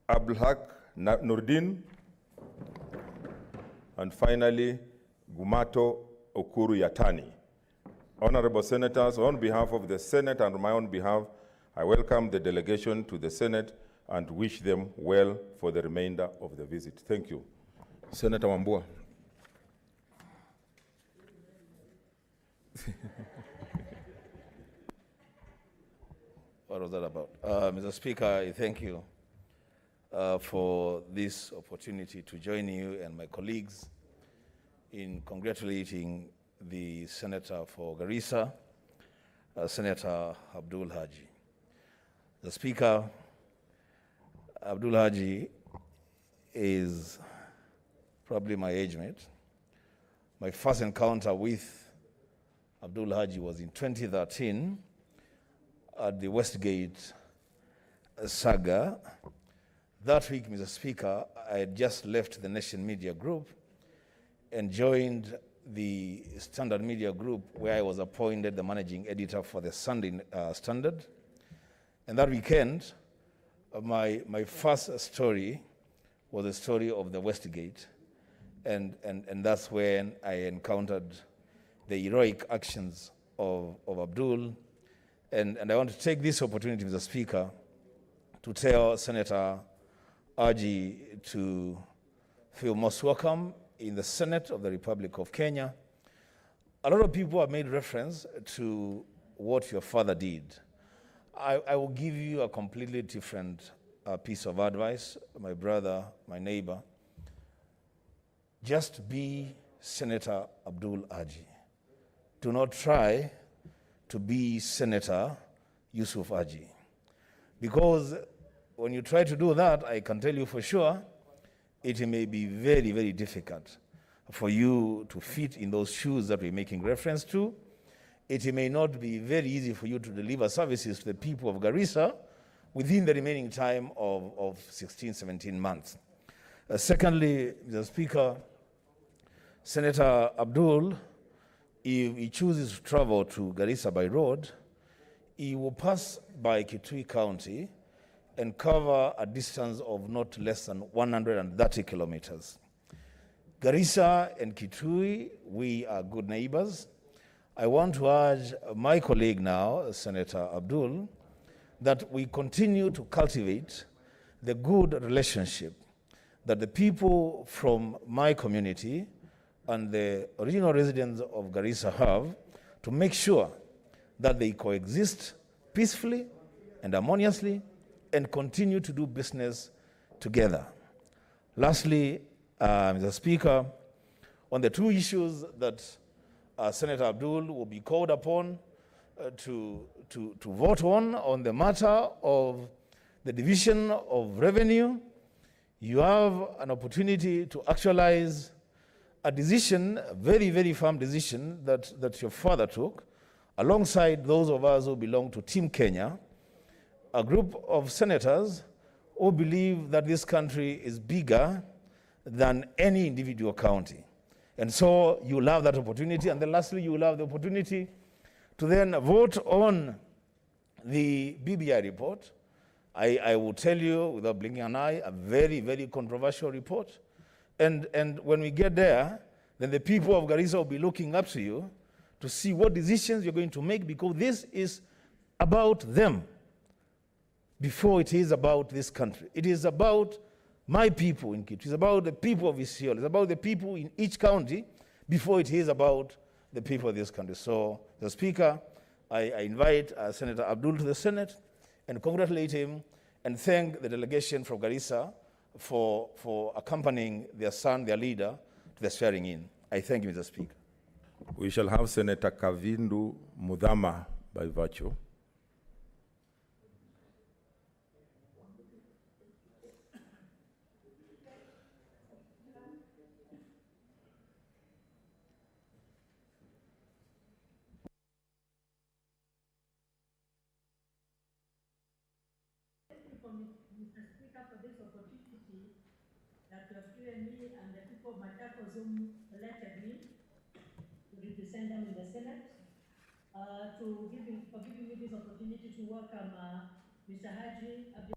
Abdulhaq Nurdin, and finally, Gumato Okuru Yatani. Honorable Senators, on behalf of the Senate and on my own behalf, I welcome the delegation to the Senate and wish them well for the remainder of the visit. Thank you. Senator Wambua. What was that about? Mr. Speaker, I thank you for this opportunity to join you and my colleagues in congratulating the Senator for Garissa, Senator Abdul Haji. The Speaker, Abdul Haji is probably my age mate. My first encounter with Abdul Haji was in 2013 at the Westgate saga. That week, Mr. Speaker, I had just left the Nation Media Group and joined the Standard Media Group, where I was appointed the managing editor for the Sunday Standard. And that weekend, my first story was a story of the Westgate. And that's when I encountered the heroic actions of Abdul. And I want to take this opportunity, Mr. Speaker, to tell Senator Haji to feel most welcome in the Senate of the Republic of Kenya. A lot of people have made reference to what your father did. I will give you a completely different piece of advice, my brother, my neighbor. Just be Senator Abdul Haji. Do not try to be Senator Yusuf Haji. Because when you try to do that, I can tell you for sure, it may be very, very difficult for you to fit in those shoes that we're making reference to. It may not be very easy for you to deliver services to the people of Garissa within the remaining time of 16, 17 months. Secondly, Mr. Speaker, Senator Abdul, if he chooses to travel to Garissa by road, he will pass by Kitui County and cover a distance of not less than 130 kilometers. Garissa and Kitui, we are good neighbors. I want to urge my colleague now, Senator Abdul, that we continue to cultivate the good relationship that the people from my community and the original residents of Garissa have, to make sure that they coexist peacefully and harmoniously and continue to do business together. Lastly, Mr. Speaker, on the two issues that Senator Abdul will be called upon to vote on the matter of the division of revenue, you have an opportunity to actualize a decision, a very, very firm decision that your father took, alongside those of us who belong to Team Kenya, a group of senators who believe that this country is bigger than any individual county. And so you will have that opportunity. And then lastly, you will have the opportunity to then vote on the BBI report. I will tell you, without blinking an eye, a very, very controversial report. And when we get there, then the people of Garissa will be looking up to you to see what decisions you're going to make, because this is about them before it is about this country. It is about my people in Kitui. It's about the people of Isiolo. It's about the people in each county before it is about the people of this country. So, the Speaker, I invite Senator Abdul to the Senate and congratulate him and thank the delegation from Garissa for accompanying their son, their leader, to the swearing in. I thank you, Mr. Speaker. We shall have Senator Kavindu Mudhama by virtue. for Mr. Speaker for this opportunity that you have given me and the people of Machakos whom elected me to represent them in the Senate, for giving me this opportunity to welcome Mr. Haji Abdul.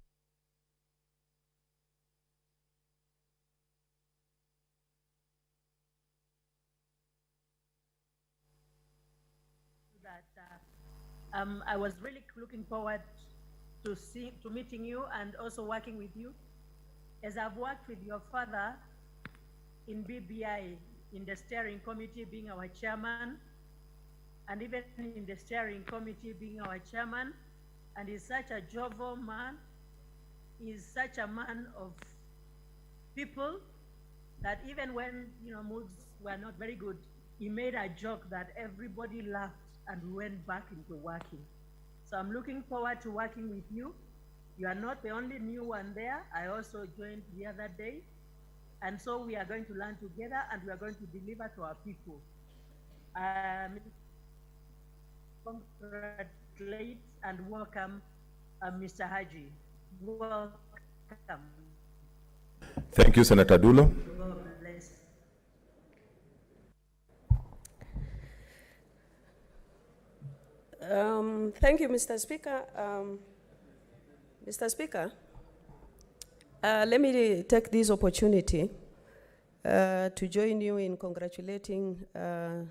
I was really looking forward to meeting you and also working with you, as I've worked with your father in BBI, in the steering committee being our chairman, and even in the steering committee being our chairman, and he's such a jovial man. He's such a man of people that even when moods were not very good, he made a joke that everybody laughed and we went back into working. So I'm looking forward to working with you. You are not the only new one there. I also joined the other day. And so we are going to learn together and we are going to deliver to our people. Congratulate and welcome Mr. Haji. Welcome. Thank you, Senator Dulo. God bless. Thank you, Mr. Speaker. Mr. Speaker, let me take this opportunity to join you in congratulating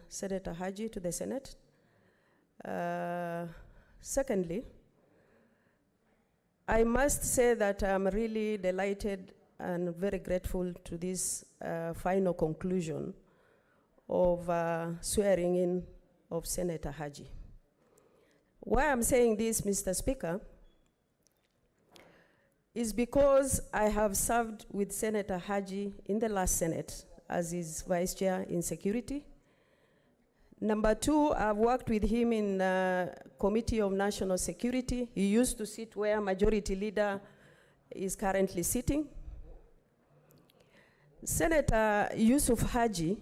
Senator Haji to the Senate. Secondly, I must say that I'm really delighted and very grateful to this final conclusion of swearing in of Senator Haji. Why I'm saying this, Mr. Speaker, is because I have served with Senator Haji in the last Senate as his vice chair in security. Number two, I've worked with him in Committee of National Security. He used to sit where Majority Leader is currently sitting. Senator Yusuf Haji,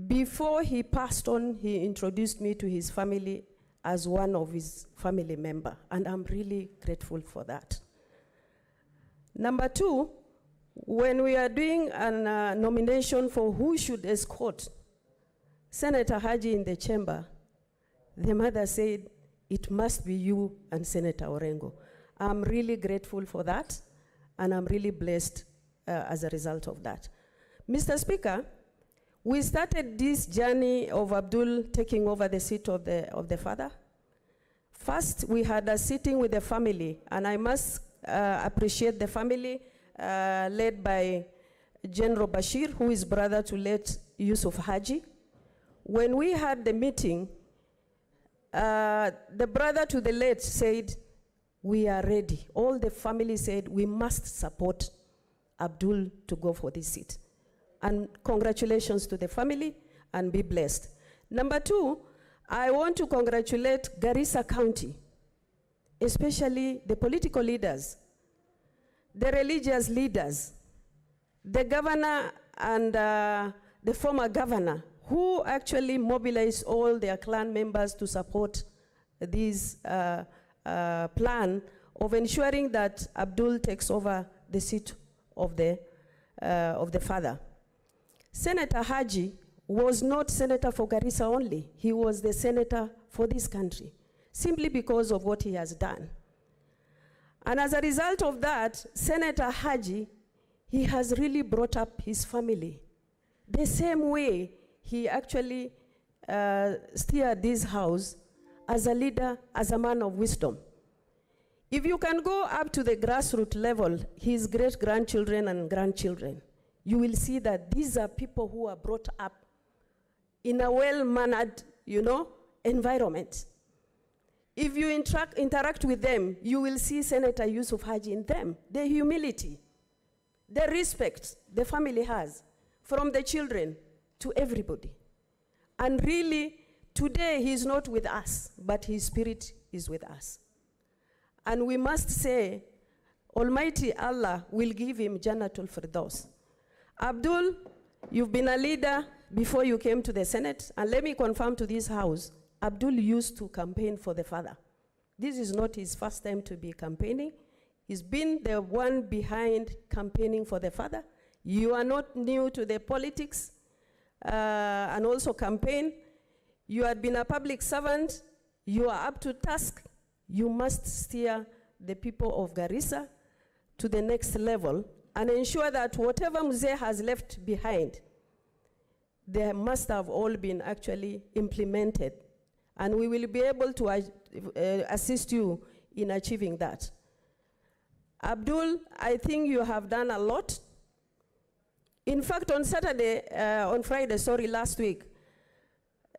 before he passed on, he introduced me to his family as one of his family members, and I'm really grateful for that. Number two, when we are doing a nomination for who should escort Senator Haji in the chamber, the mother said, it must be you and Senator Orengo. I'm really grateful for that, and I'm really blessed as a result of that. Mr. Speaker, we started this journey of Abdul taking over the seat of the father. First, we had a sitting with the family, and I must appreciate the family led by General Bashir, who is brother to late Yusuf Haji. When we had the meeting, the brother to the late said, we are ready. All the family said, we must support Abdul to go for this seat. And congratulations to the family, and be blessed. Number two, I want to congratulate Garissa County, especially the political leaders, the religious leaders, the governor and the former governor, who actually mobilized all their clan members to support this plan of ensuring that Abdul takes over the seat of the father. Senator Haji was not senator for Garissa only. He was the senator for this country, simply because of what he has done. And as a result of that, Senator Haji, he has really brought up his family the same way he actually steered this house as a leader, as a man of wisdom. If you can go up to the grassroots level, his great-grandchildren and grandchildren, you will see that these are people who are brought up in a well-mannered, environment. If you interact with them, you will see Senator Yusuf Haji in them. The humility, the respect the family has, from the children to everybody. And really, today he's not with us, but his spirit is with us. And we must say, Almighty Allah will give him Jannatul Firdaus. Abdul, you've been a leader before you came to the Senate, and let me confirm to this house, Abdul used to campaign for the father. This is not his first time to be campaigning. He's been the one behind campaigning for the father. You are not new to the politics and also campaign. You have been a public servant. You are up to task. You must steer the people of Garissa to the next level and ensure that whatever Mzee has left behind, they must have all been actually implemented. And we will be able to assist you in achieving that. Abdul, I think you have done a lot. In fact, on Friday, last week,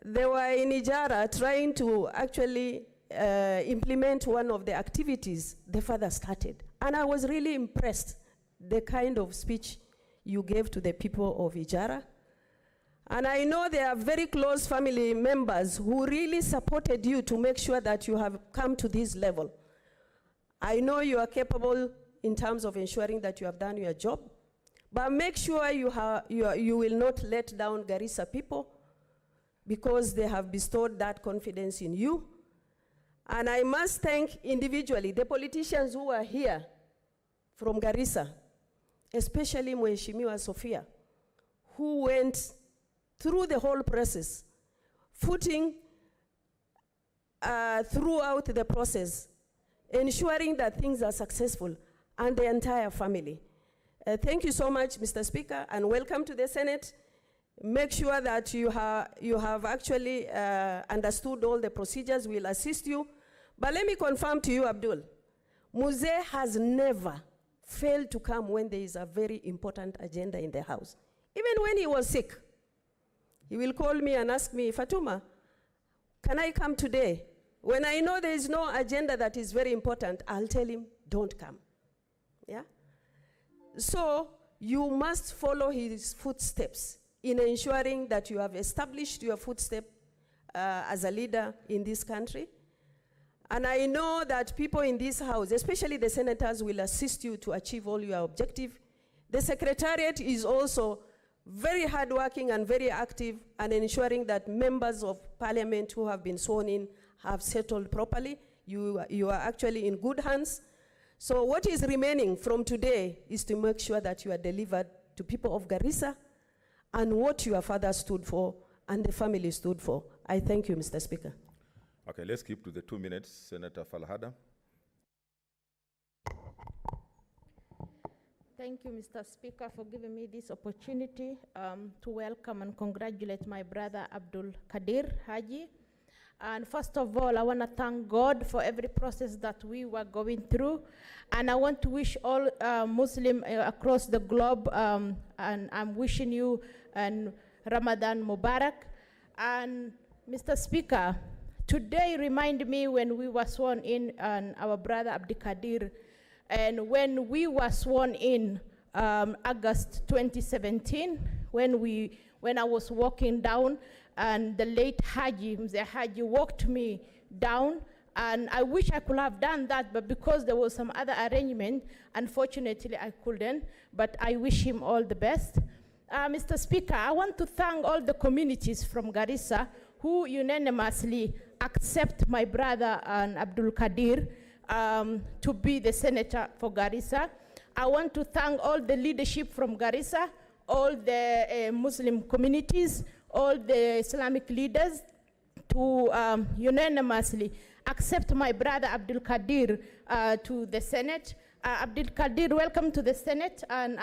they were in Ijara trying to actually implement one of the activities the father started. And I was really impressed the kind of speech you gave to the people of Ijara. And I know there are very close family members who really supported you to make sure that you have come to this level. I know you are capable in terms of ensuring that you have done your job, but make sure you will not let down Garissa people because they have bestowed that confidence in you. And I must thank individually the politicians who are here from Garissa, especially Mheshimiwa Sophia, who went through the whole process, footing throughout the process, ensuring that things are successful, and the entire family. Thank you so much, Mr. Speaker, and welcome to the Senate. Make sure that you have actually understood all the procedures. We'll assist you. But let me confirm to you, Abdul, Mzee has never failed to come when there is a very important agenda in the house. Even when he was sick, he will call me and ask me, Fatuma, can I come today? When I know there is no agenda that is very important, I'll tell him, don't come. Yeah? So you must follow his footsteps in ensuring that you have established your footstep as a leader in this country. And I know that people in this house, especially the senators, will assist you to achieve all your objectives. The Secretariat is also very hardworking and very active and ensuring that members of parliament who have been sworn in have settled properly. You are actually in good hands. So what is remaining from today is to make sure that you are delivered to people of Garissa and what your father stood for and the family stood for. I thank you, Mr. Speaker. Okay, let's keep to the 2 minutes. Senator Falhada. Thank you, Mr. Speaker, for giving me this opportunity to welcome and congratulate my brother Abdul Kadir Haji. And first of all, I want to thank God for every process that we were going through. And I want to wish all Muslims across the globe, and I'm wishing you Ramadan Mubarak. And Mr. Speaker, today reminded me when we were sworn in our brother Abdul Kadir, and when we were sworn in August 2017, when I was walking down, and the late Haji, Mzee Haji, walked me down, and I wish I could have done that, but because there was some other arrangement, unfortunately I couldn't, but I wish him all the best. Mr. Speaker, I want to thank all the communities from Garissa who unanimously accept my brother Abdul Kadir to be the senator for Garissa. I want to thank all the leadership from Garissa, all the Muslim communities, all the Islamic leaders to unanimously accept my brother Abdul Kadir to the Senate. Abdul Kadir, welcome to the Senate, and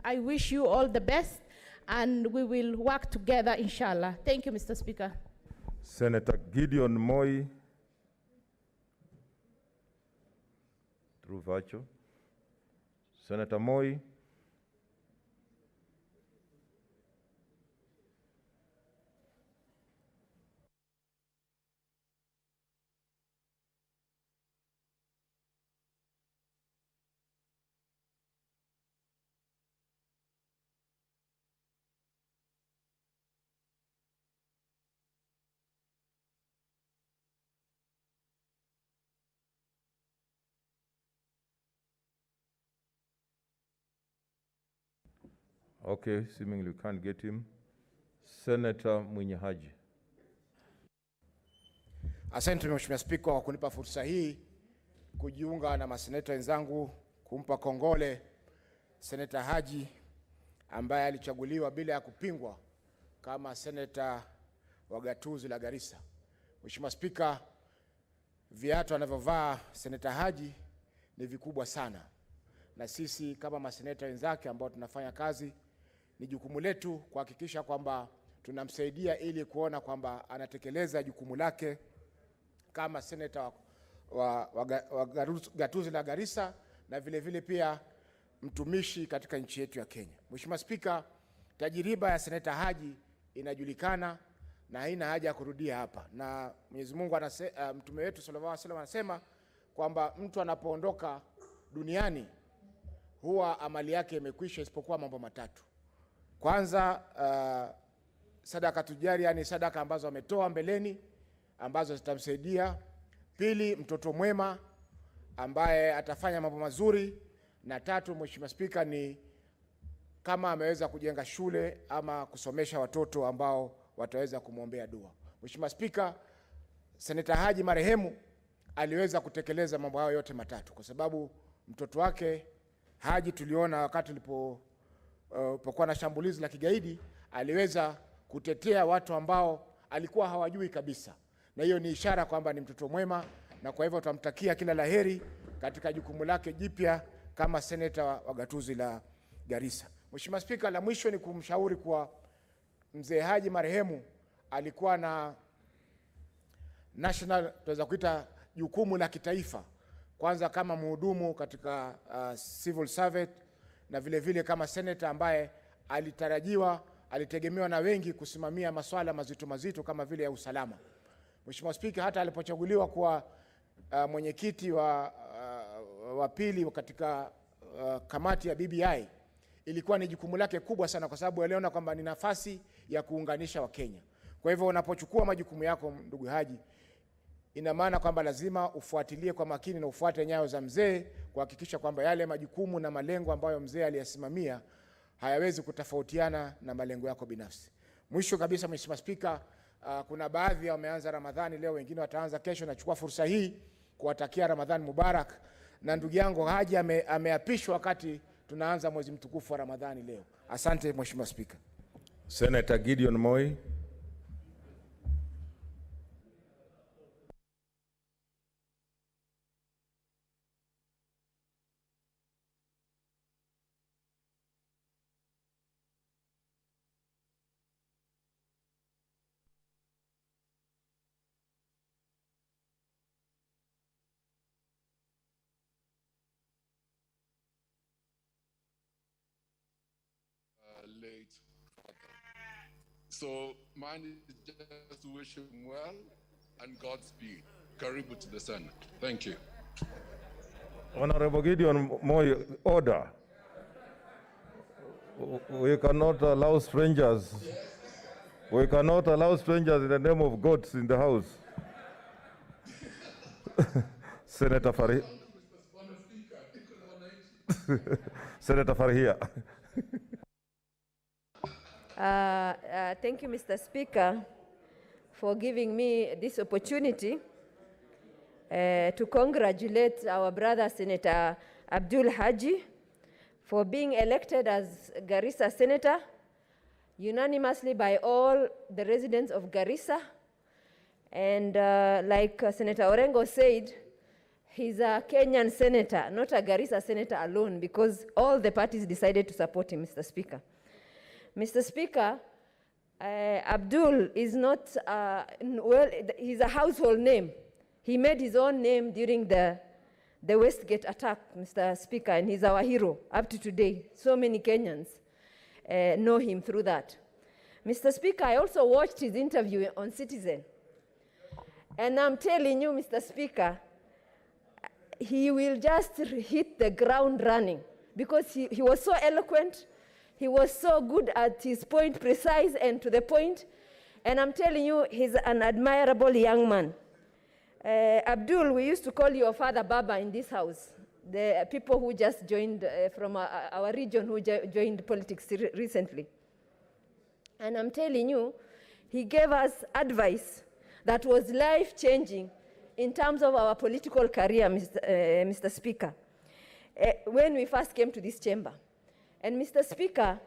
I wish you all the best, and we will work together, inshallah. Thank you, Mr. Speaker. Senator Gideon Moi, through virtual. Senator Moi. Okay, seemingly we can't get him. Senator Mwenye Haji. Asante Mheshimiwa Spika kwa kunipa fursa hii kujiunga na maseneta wenzangu kumpa kongole Senator Haji ambaye alichaguliwa bila ya kupingwa kama Senator wa gatuzi la Garissa. Mheshimiwa Spika, viatu anavyovaa Senator Haji ni vikubwa sana, na sisi kama maseneta wenzake ambao tunafanya kazi, ni jukumu letu kuhakikisha kwamba tunamsaidia ili kuona kwamba anatekeleza jukumu lake kama seneta wa gatuzi la Garissa, na vile vile pia mtumishi katika nchi yetu ya Kenya. Mheshimiwa Spika, tajiriba ya Senator Haji inajulikana na haina haja ya kurudia hapa, na Mwenyezi Mungu mtume wetu sallallahu alaihi wasallam anasema kwamba mtu anapoondoka duniani huwa amali yake imekwisha isipokuwa mambo matatu. Kwanza, sadaka tujari, yani sadaka ambazo ametoa mbeleni ambazo zitamsaidia. Pili, mtoto mwema ambaye atafanya mambo mazuri, na tatu, Mheshimiwa Spika, ni kama ameweza kujenga shule ama kusomesha watoto ambao wataweza kumwombea dua. Mheshimiwa Spika, Senator Haji marehemu aliweza kutekeleza mambo hayo yote matatu, kwa sababu mtoto wake Haji tuliona wakati alipokuwa na shambulizi la kigaidi aliweza kutetea watu ambao alikuwa hawajui kabisa, na hiyo ni ishara kwamba ni mtoto mwema, na kwa hivyo tutamtakia kila laheri katika jukumu lake jipya kama seneta wa gatuzi la Garissa. Mheshimiwa Spika, la mwisho ni kumshauri kwa mzee Haji marehemu alikuwa na national, tunaweza kuita jukumu la kitaifa, kwanza kama mhudumu katika civil servant, na vile vile kama senator ambaye alitegemewa na wengi kusimamia masuala mazito mazito kama vile ya usalama. Mheshimiwa Spika, hata alipochaguliwa kuwa mwenyekiti wa pili katika kamati ya BBI, ilikuwa ni jukumu lake kubwa sana, kwa sababu aliona kwamba ni nafasi ya kuunganisha Wakenya. Kwa hivyo unapochukua majukumu yako, ndugu Haji, ina maana kwamba lazima ufuatilie kwa makini na ufuate nyayo za mzee, kuhakikisha kwamba yale majukumu na malengo ambayo mzee aliyasimamia hayawezi kutofautiana na malengo yako binafsi. Mwisho kabisa, Mheshimiwa Spika, kuna baadhi wameanza Ramadhani leo, wengine wataanza kesho. Nachukua fursa hii kuwatakia Ramadhani Mubarak, na ndugu yangu Haji ameapishwa wakati tunaanza mwezi mtukufu wa Ramadhani leo. Asante Mheshimiwa Spika. Senator Gideon Moi. Late father. So mine is just to wish him well and Godspeed. Karibu to the Senate. Thank you. Honorable Gideon Moi, order. We cannot allow strangers. We cannot allow strangers in the name of God in the house. Senator Farhi. Senator Farhia. Thank you, Mr. Speaker, for giving me this opportunity to congratulate our brother Senator Abdul Haji for being elected as Garissa Senator unanimously by all the residents of Garissa. And like Senator Orengo said, he's a Kenyan senator, not a Garissa senator alone, because all the parties decided to support him, Mr. Speaker. Mr. Speaker, Abdul is not, well, he's a household name. He made his own name during the Westgate attack, Mr. Speaker, and he's our hero up to today. So many Kenyans know him through that. Mr. Speaker, I also watched his interview on Citizen. And I'm telling you, Mr. Speaker, he will just hit the ground running, because he was so eloquent. He was so good at his point, precise and to the point. And I'm telling you, he's an admirable young man. Abdul, we used to call your father Baba in this house. The people who just joined from our region, who joined politics recently. And I'm telling you, he gave us advice that was life-changing in terms of our political career, Mr. Speaker. when we first came to this chamber. And Mr. Speaker,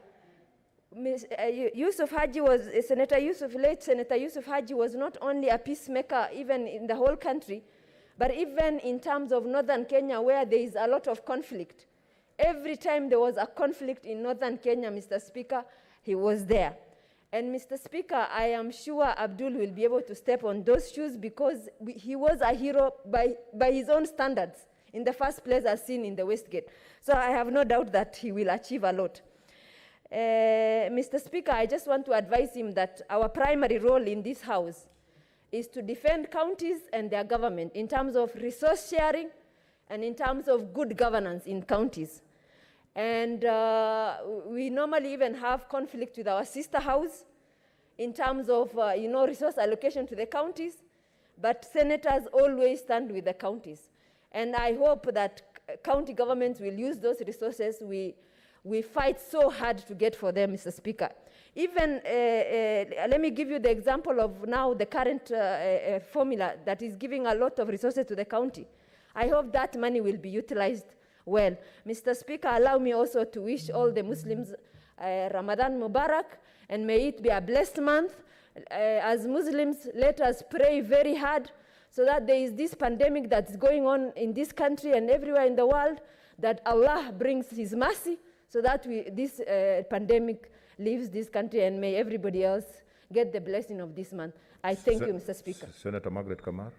Yusuf Haji was, late Senator Yusuf Haji was not only a peacemaker even in the whole country, but even in terms of northern Kenya where there is a lot of conflict. Every time there was a conflict in northern Kenya, Mr. Speaker, he was there. And Mr. Speaker, I am sure Abdul will be able to step on those shoes because he was a hero by his own standards in the first place as seen in the Westgate. So I have no doubt that he will achieve a lot. Mr. Speaker, I just want to advise him that our primary role in this House is to defend counties and their government in terms of resource sharing and in terms of good governance in counties. And we normally even have conflict with our sister house in terms of, resource allocation to the counties, but senators always stand with the counties. And I hope that county governments will use those resources we fight so hard to get for them, Mr. Speaker. Even, let me give you the example of now the current formula that is giving a lot of resources to the county. I hope that money will be utilized well. Mr. Speaker, allow me also to wish all the Muslims Ramadan Mubarak, and may it be a blessed month. As Muslims, let us pray very hard so that there is this pandemic that's going on in this country and everywhere in the world, that Allah brings His mercy so that this pandemic leaves this country, and may everybody else get the blessing of this month. I thank you, Mr. Speaker. Senator Margaret Kamar.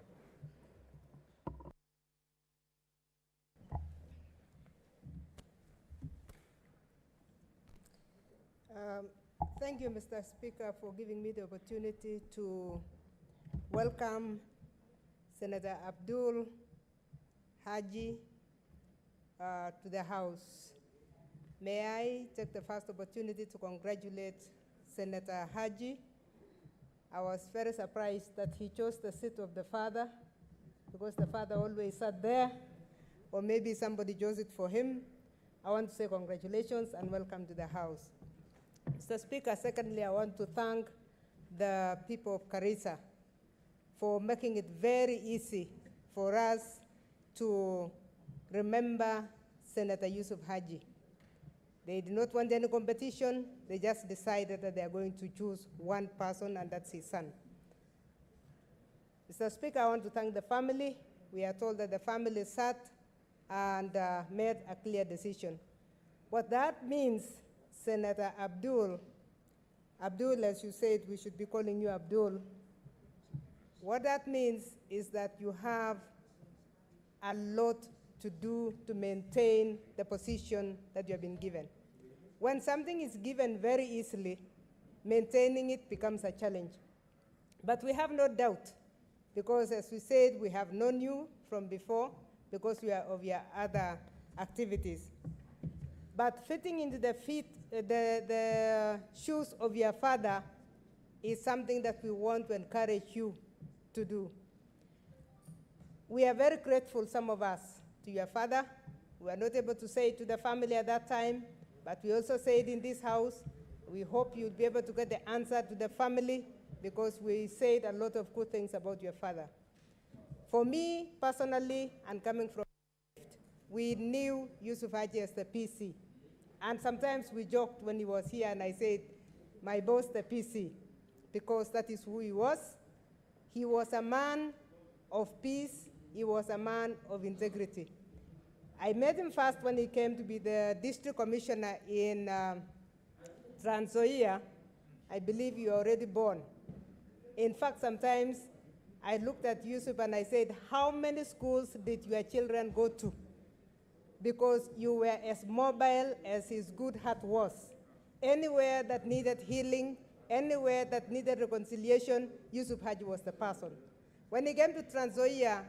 Thank you, Mr. Speaker, for giving me the opportunity to welcome Senator Abdul Haji to the House. May I take the first opportunity to congratulate Senator Haji. I was very surprised that he chose the seat of the father, because the father always sat there, or maybe somebody chose it for him. I want to say congratulations and welcome to the House. Mr. Speaker, secondly, I want to thank the people of Garissa for making it very easy for us to remember Senator Yusuf Haji. They did not want any competition. They just decided that they are going to choose one person, and that's his son. Mr. Speaker, I want to thank the family. We are told that the family sat and made a clear decision. What that means, Senator Abdul, as you said, we should be calling you Abdul. What that means is that you have a lot to do to maintain the position that you have been given. When something is given very easily, maintaining it becomes a challenge. But we have no doubt, because as we said, we have known you from before because we are of your other activities. But fitting into the shoes of your father is something that we want to encourage you to do. We are very grateful, some of us, to your father. We were not able to say it to the family at that time, but we also say it in this House. We hope you'll be able to get the answer to the family, because we said a lot of good things about your father. For me, personally, and coming from, we knew Yusuf Haji as the PC. And sometimes we joked when he was here, and I said, my boss, the PC, because that is who he was. He was a man of peace. He was a man of integrity. I met him first when he came to be the district commissioner in Trans Nzoia. I believe you were already born. In fact, sometimes I looked at Yusuf and I said, how many schools did your children go to? Because you were as mobile as his good heart was. Anywhere that needed healing, anywhere that needed reconciliation, Yusuf Haji was the person. When he came to Trans Nzoia,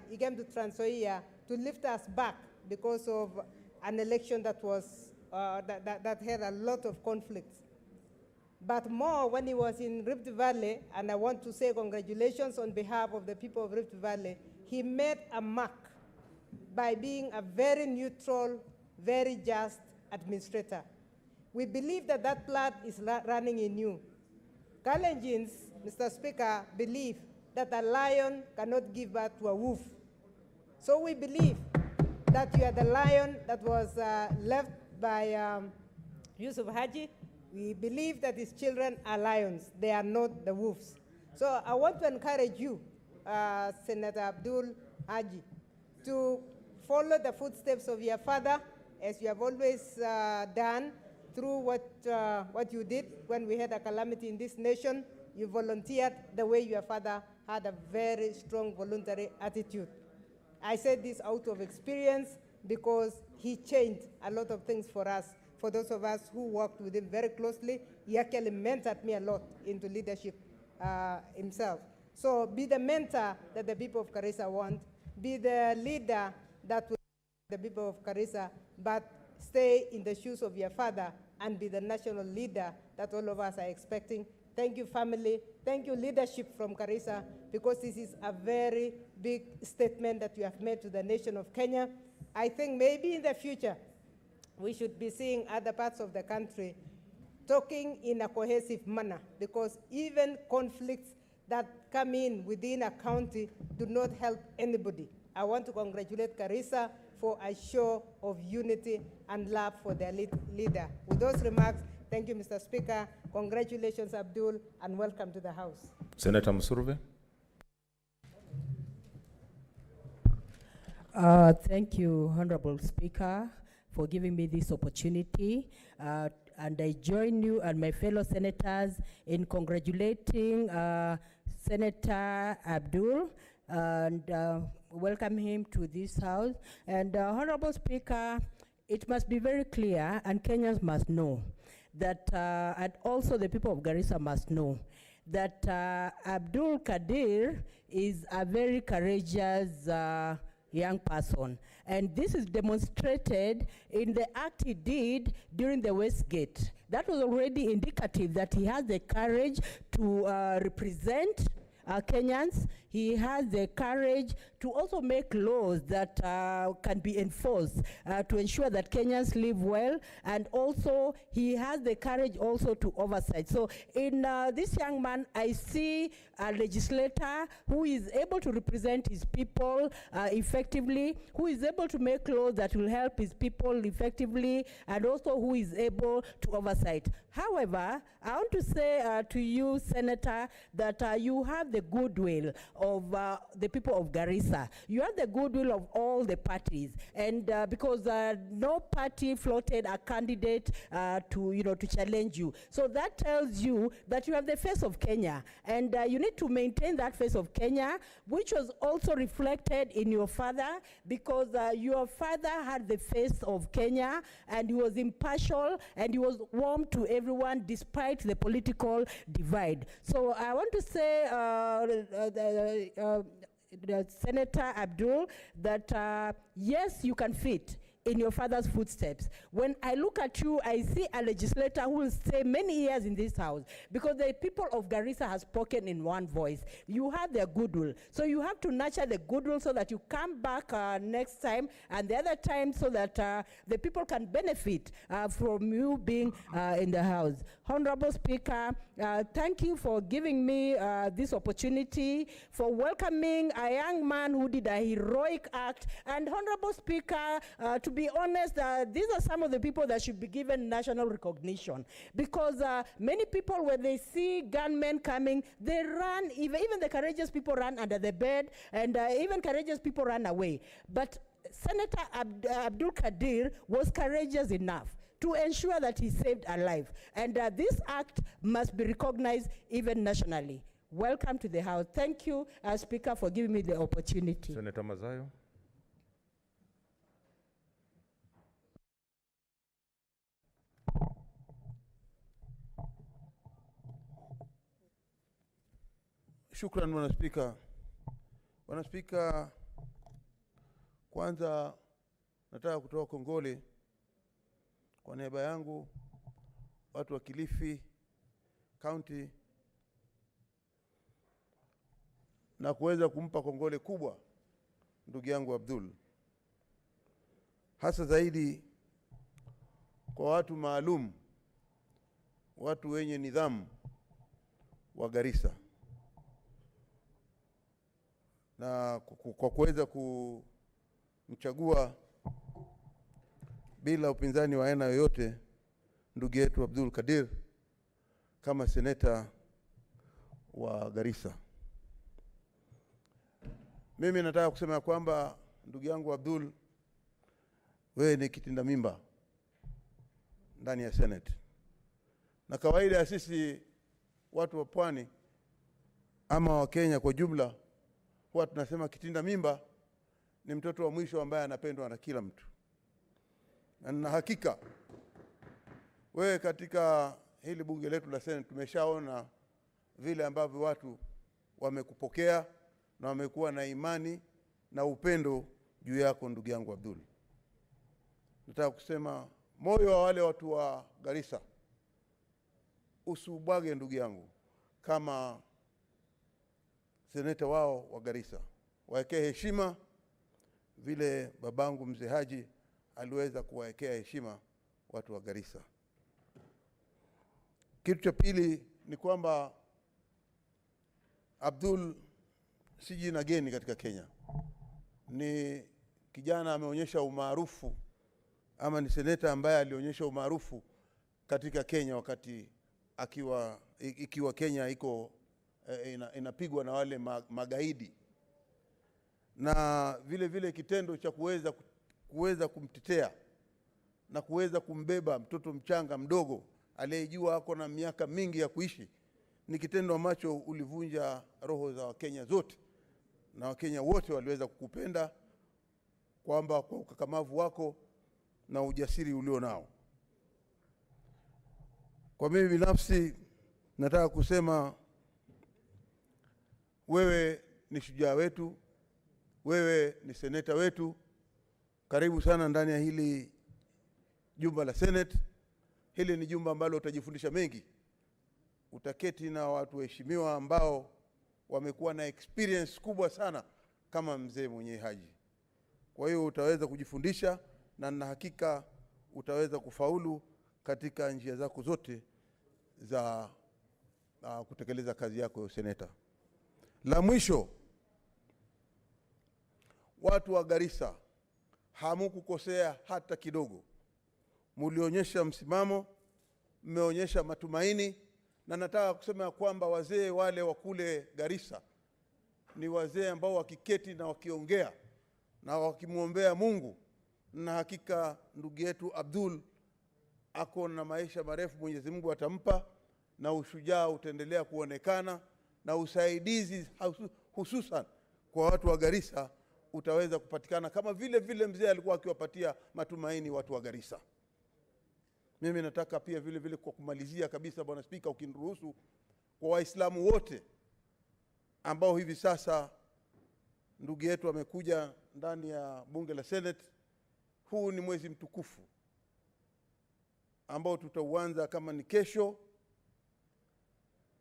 to lift us back because of an election that was that had a lot of conflicts. But more when he was in Rift Valley, and I want to say congratulations on behalf of the people of Rift Valley, he made a mark by being a very neutral, very just administrator. We believe that that blood is running in you. Kalenjins, Mr. Speaker, believe that a lion cannot give birth to a wolf. So we believe that you are the lion that was left by Yusuf Haji. We believe that his children are lions. They are not the wolves. So I want to encourage you, Senator Abdul Haji, to follow the footsteps of your father, as you have always done through what you did when we had a calamity in this nation. You volunteered the way your father had a very strong voluntary attitude. I said this out of experience because he changed a lot of things for us. For those of us who worked with him very closely, he actually mentored me a lot into leadership himself. So be the mentor that the people of Garissa want. Be the leader that will the people of Garissa, but stay in the shoes of your father and be the national leader that all of us are expecting. Thank you, family. Thank you, leadership from Garissa, because this is a very big statement that you have made to the nation of Kenya. I think maybe in the future, we should be seeing other parts of the country talking in a cohesive manner, because even conflicts that come in within a county do not help anybody. I want to congratulate Garissa for a show of unity and love for their leader. With those remarks, thank you, Mr. Speaker. Congratulations, Abdul, and welcome to the House. Senator Musurve. Thank you, Honorable Speaker, for giving me this opportunity. And I join you and my fellow senators in congratulating Senator Abdul and welcome him to this House. And Honorable Speaker, it must be very clear, and Kenyans must know, that, and also the people of Garissa must know, that Abdul Kadir is a very courageous young person. And this is demonstrated in the act he did during the Westgate. That was already indicative that he has the courage to represent Kenyans. He has the courage to also make laws that can be enforced to ensure that Kenyans live well, and also he has the courage also to oversight. So in this young man, I see a legislator who is able to represent his people effectively, who is able to make laws that will help his people effectively, and also who is able to oversight. However, I want to say to you, Senator, that you have the goodwill of the people of Garissa. You have the goodwill of all the parties, and because no party floated a candidate to challenge you. So that tells you that you have the face of Kenya, and you need to maintain that face of Kenya, which was also reflected in your father, because your father had the face of Kenya, and he was impartial, and he was warm to everyone despite the political divide. So I want to say, Senator Abdul, that yes, you can fit in your father's footsteps. When I look at you, I see a legislator who will stay many years in this House, because the people of Garissa have spoken in one voice. You have their goodwill. So you have to nurture the goodwill so that you come back next time and the other time, so that the people can benefit from you being in the House. Honorable Speaker, thank you for giving me this opportunity, for welcoming a young man who did a heroic act. And Honorable Speaker, to be honest, these are some of the people that should be given national recognition, because many people, when they see gunmen coming, they run. Even the courageous people run under the bed, and even courageous people run away. But Senator Abdul Kadir was courageous enough to ensure that he saved a life. And this act must be recognized even nationally. Welcome to the House. Thank you, Speaker, for giving me the opportunity. Senator Mazayo. Shukran, Bwana Spika. Bwana Spika, kwanza nataka kutoa kongole kwa niaba yangu watu wa Kilifi County na kuweza kumpa kongole kubwa ndugu yangu Abdul, hasa zaidi kwa watu maalum, watu wenye nidhamu wa Garissa, na kwa kuweza kumchagua bila upinzani wa aina yoyote ndugu yetu Abdul Kadir kama seneta wa Garissa. Mimi nataka kusema kwamba ndugu yangu Abdul, wewe ni kitinda mimba ndani ya Senate. Na kawaida ya sisi watu wa pwani ama wa Kenya kwa jumla huwa tunasema kitinda mimba ni mtoto wa mwisho ambaye anapendwa na kila mtu. Na hakika wewe katika hili bunge letu la Senate tumeshaona vile ambavyo watu wamekupokea na wamekuwa na imani na upendo juu yako ndugu yangu Abdul. Nataka kusema moyo wa wale watu wa Garissa usubwage ndugu yangu kama seneta wao wa Garissa. Waekee heshima vile babangu mzee Haji aliweza kuwaekea heshima watu wa Garissa. Kitu cha pili ni kwamba Abdul si jina geni katika Kenya. Ni kijana ameonyesha umaarufu, ama ni seneta ambaye alionyesha umaarufu katika Kenya wakati ikiwa Kenya iko inapigwa na wale magaidi. Na vile vile kitendo cha kuweza kumtetea na kuweza kumbeba mtoto mchanga mdogo aliyejua ako na miaka mingi ya kuishi ni kitendo ambacho ulivunja roho za Wakenya zote, na Wakenya wote waliweza kukupenda kwamba kwa ukakamavu wako na ujasiri ulio nao. Kwa mimi binafsi nataka kusema wewe ni shujaa wetu, wewe ni seneta wetu. Karibu sana ndani ya hili jumba la Senate. Hili ni jumba ambalo utajifundisha mengi. Utaketi na watu waheshimiwa ambao wamekuwa na experience kubwa sana kama mzee mwenye Haji. Kwa hiyo utaweza kujifundisha na na hakika utaweza kufaulu katika njia zako zote za kutekeleza kazi yako ya seneta. La mwisho, watu wa Garissa hamukukosea hata kidogo. Mulionyesha msimamo, mmeonyesha matumaini, na nataka kusema kwamba wazee wale wa kule Garissa ni wazee ambao wakiketi na wakiongea na wakimuombea Mungu, na hakika ndugu yetu Abdul ako na maisha marefu Mwenyezi Mungu atampa, na ushujaa utaendelea kuonekana, na usaidizi hususan kwa watu wa Garissa utaweza kupatikana kama vile mzee alikuwa akiwapatia matumaini watu wa Garissa. Mimi nataka pia vile kwa kumalizia kabisa, Bwana Spika, ukiniruhusu, kwa Waislamu wote ambao hivi sasa ndugu yetu amekuja ndani ya bunge la Senate, huu ni mwezi mtukufu ambao tutauanza kama ni kesho,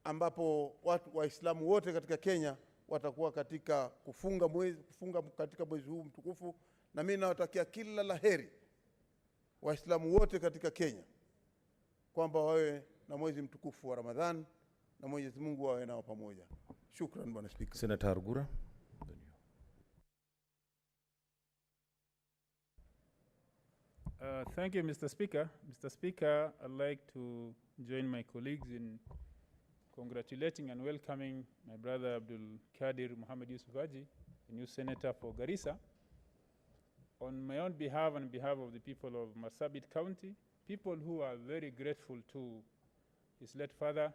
ambapo watu Waislamu wote katika Kenya watakuwa katika kufunga katika mwezi huu mtukufu. Na mimi nawatakia kila laheri Waislamu wote katika Kenya kwamba wawe na mwezi mtukufu wa Ramadhan na Mwenyezi Mungu awe nao pamoja. Shukran Bwana Speaker. Senator Argura. Thank you, Mr. Speaker. Mr. Speaker, I'd like to join my colleagues in congratulating and welcoming my brother Abdul Kadir Muhammad Yusuf Haji, the new senator for Garissa. On my own behalf and on behalf of the people of Marsabit County, people who are very grateful to his late father,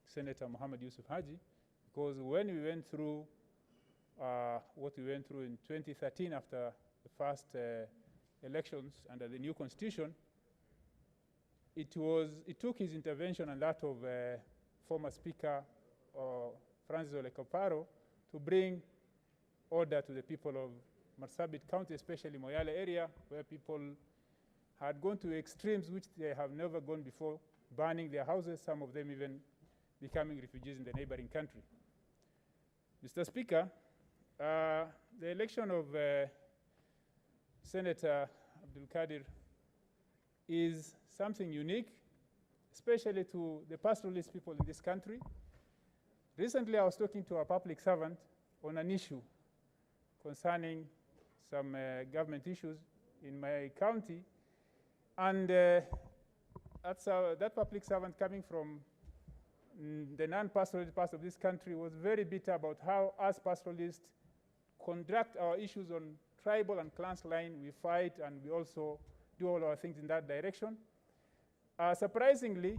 Senator Muhammad Yusuf Haji, because when we went through what we went through in 2013 after the first elections under the new constitution, it took his intervention and that of former Speaker Francis Ole Kaparo to bring order to the people of Marsabit County, especially Moyale area, where people had gone to extremes which they have never gone before, burning their houses, some of them even becoming refugees in the neighboring country. Mr. Speaker, the election of Senator Abdul Kadir is something unique, especially to the pastoralist people in this country. Recently, I was talking to a public servant on an issue concerning some government issues in my county, And that public servant coming from the non-pastoralist part of this country was very bitter about how us pastoralists conduct our issues on tribal and clans line. We fight and we also do all our things in that direction. Surprisingly,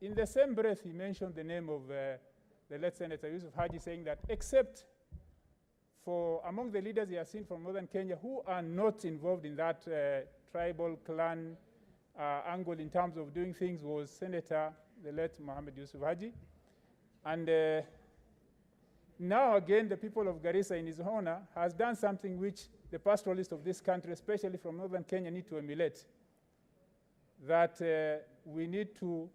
in the same breath, he mentioned the name of the late Senator Yusuf Haji, saying that except for among the leaders he has seen from northern Kenya who are not involved in that tribal clan angle in terms of doing things, was Senator, the late Mohammed Yusuf Haji. And now again, the people of Garissa in his honor has done something which the pastoralists of this country, especially from northern Kenya, need to emulate. That we need to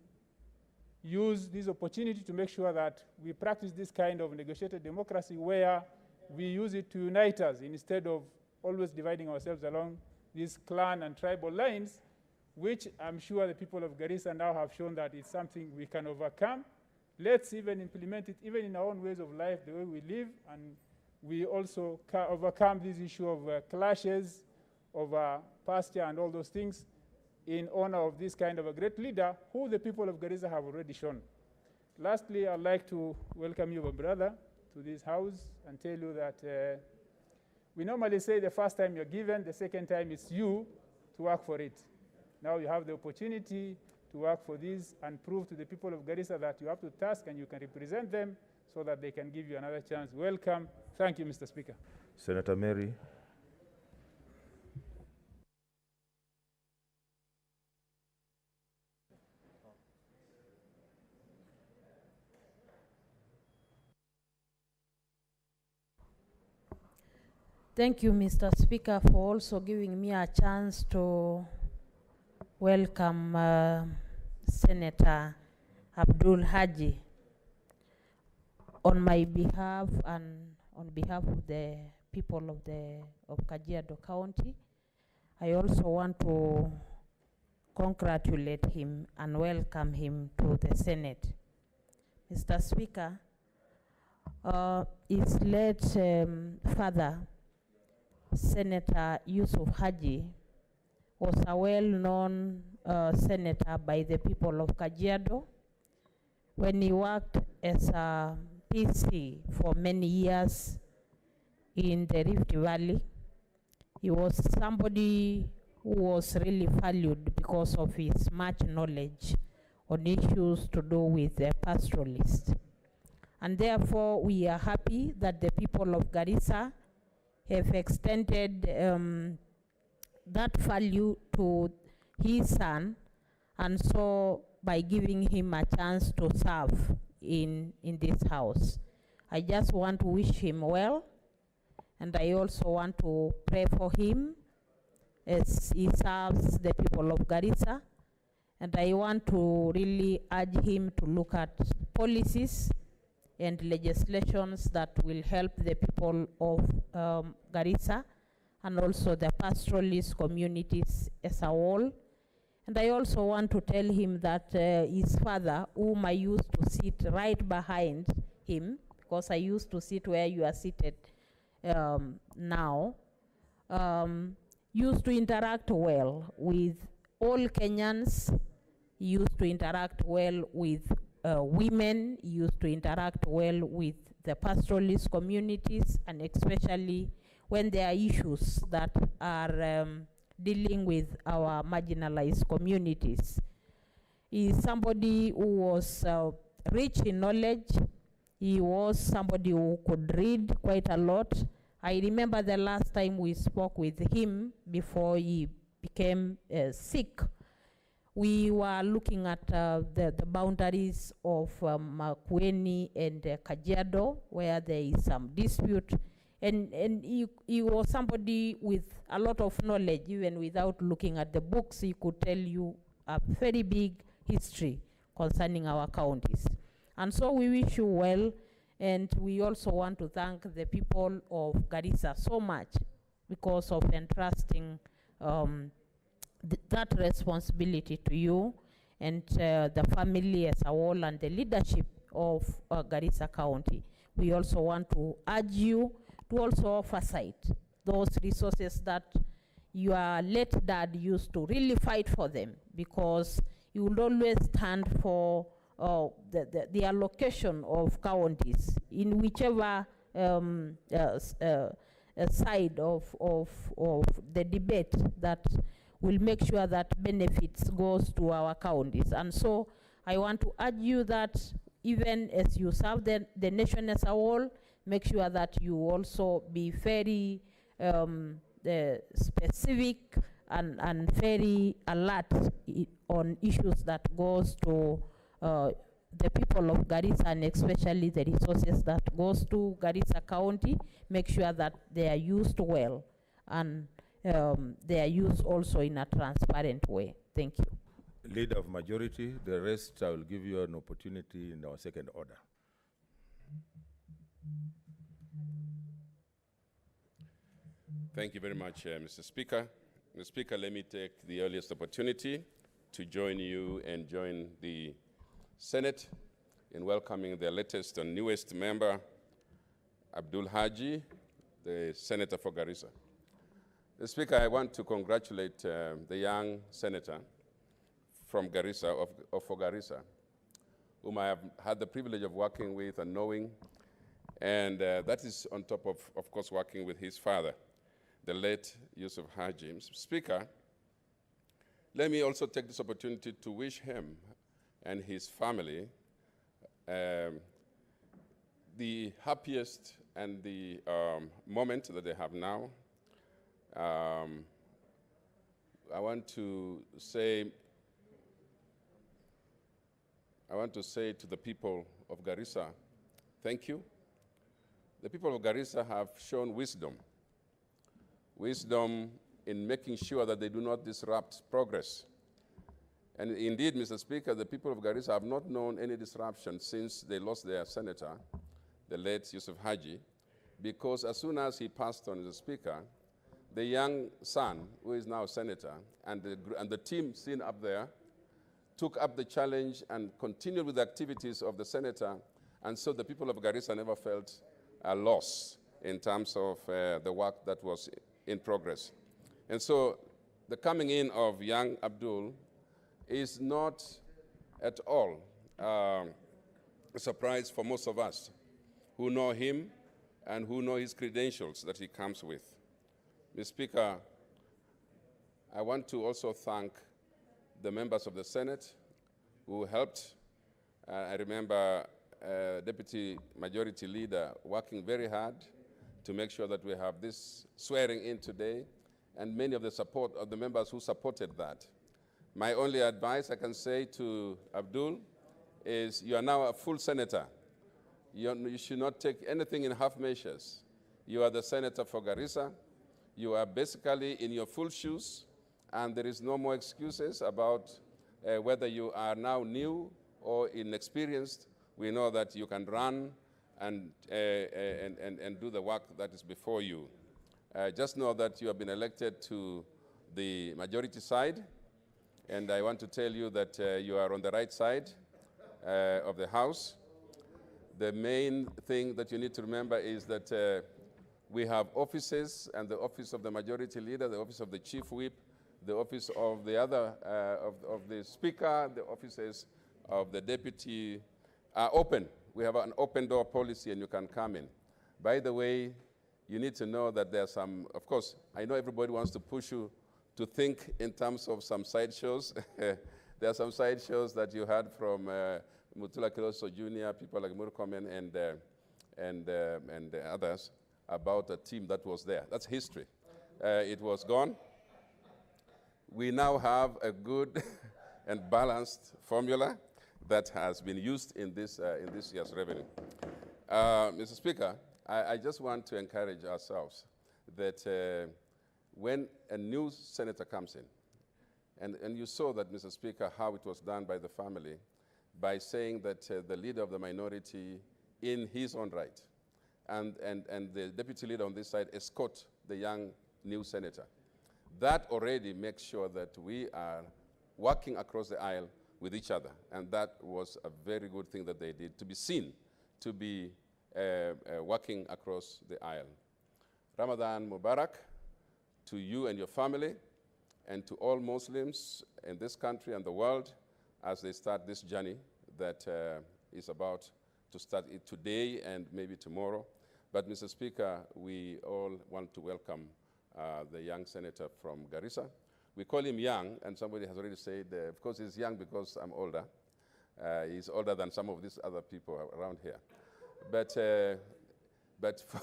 use this opportunity to make sure that we practice this kind of negotiated democracy where we use it to unite us instead of always dividing ourselves along these clan and tribal lines, which I'm sure the people of Garissa now have shown that it's something we can overcome. Let's even implement it even in our own ways of life, the way we live, and we also overcome this issue of clashes over pasture and all those things in honor of this kind of a great leader who the people of Garissa have already shown. Lastly, I'd like to welcome you, my brother, to this house and tell you that we normally say the first time you're given, the second time it's you to work for it. Now you have the opportunity to work for this and prove to the people of Garissa that you have to task and you can represent them so that they can give you another chance. Welcome. Thank you, Mr. Speaker. Senator Mary. Thank you, Mr. Speaker, for also giving me a chance to welcome Senator Abdul Haji. On my behalf and on behalf of the people of Kajiado County, I also want to congratulate him and welcome him to the Senate. Mr. Speaker, his late father, Senator Yusuf Haji, was a well-known senator by the people of Kajiado. When he worked as a PC for many years in the Rift Valley, he was somebody who was really valued because of his much knowledge on issues to do with the pastoralists. And therefore, we are happy that the people of Garissa have extended that value to his son, and so by giving him a chance to serve in this house. I just want to wish him well, and I also want to pray for him as he serves the people of Garissa, and I want to really urge him to look at policies and legislations that will help the people of Garissa and also the pastoralist communities as a whole. And I also want to tell him that his father, whom I used to sit right behind him, because I used to sit where you are seated now, used to interact well with all Kenyans. He used to interact well with women, used to interact well with the pastoralist communities, and especially when there are issues that are dealing with our marginalized communities. He is somebody who was rich in knowledge. He was somebody who could read quite a lot. I remember the last time we spoke with him before he became sick. We were looking at the boundaries of Makueni and Kajiado, where there is some dispute. And he was somebody with a lot of knowledge. Even without looking at the books, he could tell you a very big history concerning our counties. And so we wish you well, and we also want to thank the people of Garissa so much because of entrusting that responsibility to you and the family as a whole and the leadership of Garissa County. We also want to urge you to also oversight those resources that your late dad used to really fight for them, because he would always stand for the allocation of counties in whichever side of the debate that will make sure that benefits goes to our counties. And so I want to urge you that even as you serve the nation as a whole, make sure that you also be very specific and very alert on issues that goes to the people of Garissa, and especially the resources that goes to Garissa County. Make sure that they are used well, and they are used also in a transparent way. Thank you. Leader of majority, the rest I will give you an opportunity in our second order. Thank you very much, Mr. Speaker. Mr. Speaker, let me take the earliest opportunity to join you and join the Senate in welcoming the latest and newest member, Abdul Haji, the Senator for Garissa. Mr. Speaker, I want to congratulate the young senator from Garissa, for Garissa, whom I have had the privilege of working with and knowing, and that is on top of course, working with his father, the late Yusuf Haji. Mr. Speaker, let me also take this opportunity to wish him and his family the happiest and the moment that they have now. I want to say to the people of Garissa, thank you. The people of Garissa have shown wisdom in making sure that they do not disrupt progress. And indeed, Mr. Speaker, the people of Garissa have not known any disruption since they lost their senator, the late Yusuf Haji, because as soon as he passed on as a speaker, the young son, who is now a senator, and the team seen up there, took up the challenge and continued with the activities of the senator, and so the people of Garissa never felt a loss in terms of the work that was in progress. And so the coming in of young Abdul is not at all a surprise for most of us who know him and who know his credentials that he comes with. Mr. Speaker, I want to also thank the members of the Senate who helped. I remember Deputy Majority Leader working very hard to make sure that we have this swearing in today, and many of the members who supported that. My only advice I can say to Abdul is you are now a full senator. You should not take anything in half measures. You are the senator for Garissa. You are basically in your full shoes, and there is no more excuses about whether you are now new or inexperienced. We know that you can run and do the work that is before you. Just know that you have been elected to the majority side, and I want to tell you that you are on the right side of the House. The main thing that you need to remember is that we have offices, and the office of the Majority Leader, the office of the Chief Whip, the office of the other, of the Speaker, the offices of the Deputy are open. We have an open door policy, and you can come in. By the way, you need to know that there are some, of course, I know everybody wants to push you to think in terms of some side shows. There are some side shows that you had from Mutula Kiloso Jr., people like Murkomen and others about a team that was there. That's history. It was gone. We now have a good and balanced formula that has been used in this year's revenue. Mr. Speaker, I just want to encourage ourselves that when a new senator comes in, and you saw that, Mr. Speaker, how it was done by the family, by saying that the leader of the minority in his own right, and the deputy leader on this side escort the young new senator. That already makes sure that we are working across the aisle with each other, and that was a very good thing that they did, to be seen, to be working across the aisle. Ramadan Mubarak to you and your family, and to all Muslims in this country and the world as they start this journey that is about to start it today and maybe tomorrow. But Mr. Speaker, we all want to welcome the young senator from Garissa. We call him young, and somebody has already said, of course he's young because I'm older. He's older than some of these other people around here. But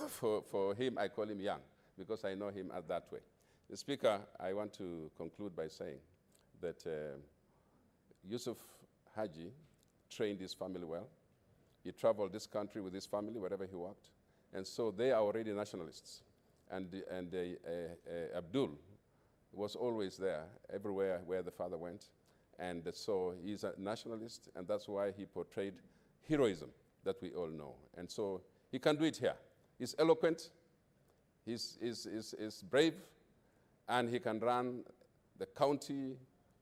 for him, I call him young because I know him that way. The Speaker, I want to conclude by saying that Yusuf Haji trained his family well. He traveled this country with his family wherever he worked. And so they are already nationalists. And Abdul was always there, everywhere where the father went. And so he's a nationalist, and that's why he portrayed heroism that we all know. And so he can do it here. He's eloquent, he's brave, and he can run the county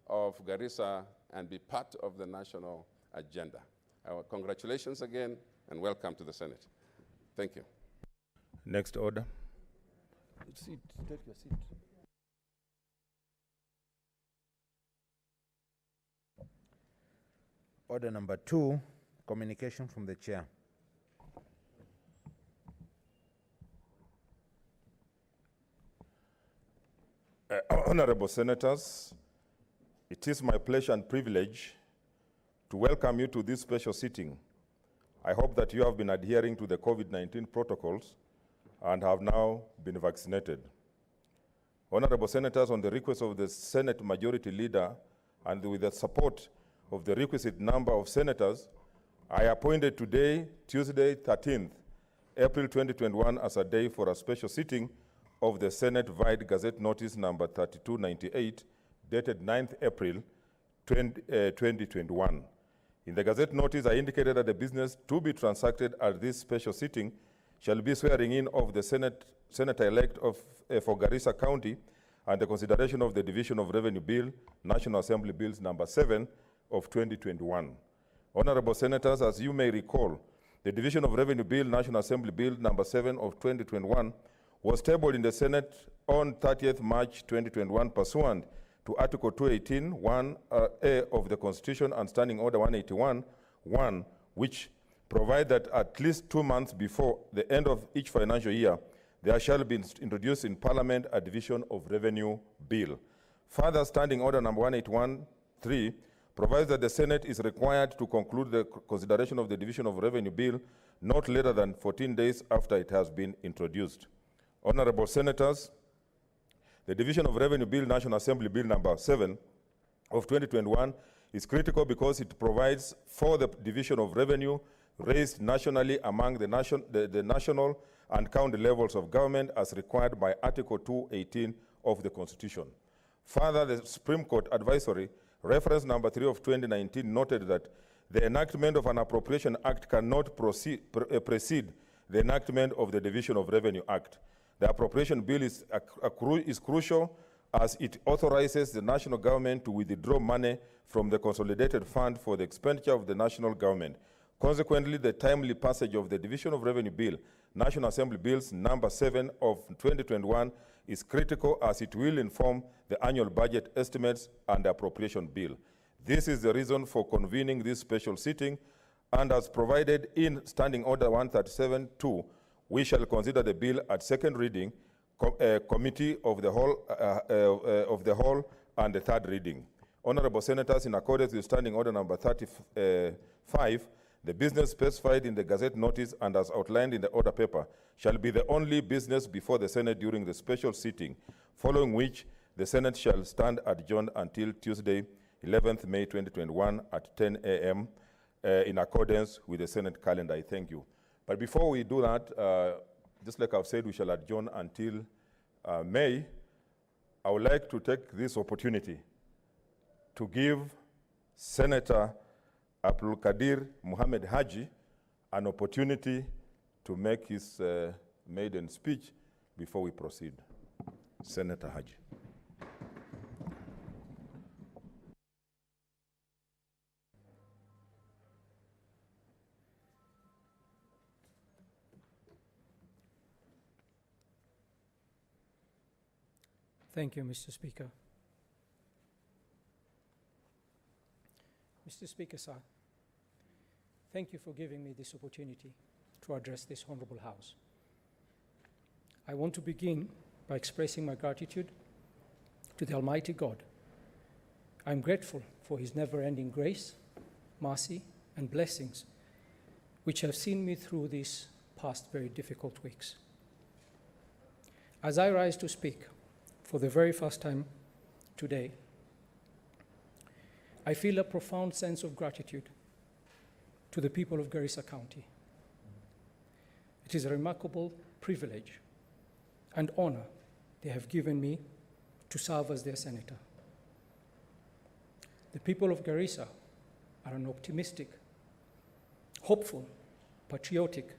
of Garissa and be part of the national agenda. Congratulations again, and welcome to the Senate. Thank you. Next order. Sit, take your seat. Order number 2, communication from the chair. Honorable Senators, it is my pleasure and privilege to welcome you to this special sitting. I hope that you have been adhering to the COVID-19 protocols and have now been vaccinated. Honorable Senators, on the request of the Senate Majority Leader and with the support of the requisite number of senators, I appointed today, Tuesday, 13th April 2021, as a day for a special sitting of the Senate-wide Gazette Notice number 3298, dated 9th April 2021. In the Gazette Notice, I indicated that the business to be transacted at this special sitting shall be swearing in of the Senator-elect for Garissa County and the consideration of the Division of Revenue Bill, National Assembly Bills number 7 of 2021. Honorable Senators, as you may recall, the Division of Revenue Bill, National Assembly Bill number 7 of 2021 was tabled in the Senate on 30th March 2021 pursuant to Article 218, 1A of the Constitution and Standing Order 181, which provide that at least 2 months before the end of each financial year, there shall be introduced in Parliament a Division of Revenue Bill. Further, Standing Order number 181.3 provides that the Senate is required to conclude the consideration of the Division of Revenue Bill not later than 14 days after it has been introduced. Honorable Senators, the Division of Revenue Bill, National Assembly Bill number 7 of 2021 is critical because it provides for the division of revenue raised nationally among the national and county levels of government as required by Article 218 of the Constitution. Further, the Supreme Court advisory reference number 3 of 2019 noted that the enactment of an Appropriation Act cannot precede the enactment of the Division of Revenue Act. The Appropriation Bill is crucial as it authorizes the national government to withdraw money from the Consolidated Fund for the expenditure of the national government. Consequently, the timely passage of the Division of Revenue Bill, National Assembly Bills number 7 of 2021 is critical as it will inform the annual budget estimates and the appropriation bill. This is the reason for convening this special sitting, and as provided in Standing Order 137.2, we shall consider the bill at second reading, committee of the whole, and the third reading. Honorable Senators, in accordance with Standing Order number 35, the business specified in the Gazette Notice and as outlined in the order paper shall be the only business before the Senate during the special sitting, following which the Senate shall stand adjourned until Tuesday, 11th May 2021 at 10 a.m. In accordance with the Senate calendar. I thank you. But before we do that, just like I've said, we shall adjourn until May. I would like to take this opportunity to give Senator Abdul Kadir Muhammad Haji an opportunity to make his maiden speech before we proceed. Senator Haji. Thank you, Mr. Speaker. Mr. Speaker, sir, thank you for giving me this opportunity to address this honorable House. I want to begin by expressing my gratitude to the Almighty God. I'm grateful for His never-ending grace, mercy, and blessings, which have seen me through these past very difficult weeks. As I rise to speak for the very first time today, I feel a profound sense of gratitude to the people of Garissa County. It is a remarkable privilege and honor they have given me to serve as their senator. The people of Garissa are an optimistic, hopeful, patriotic,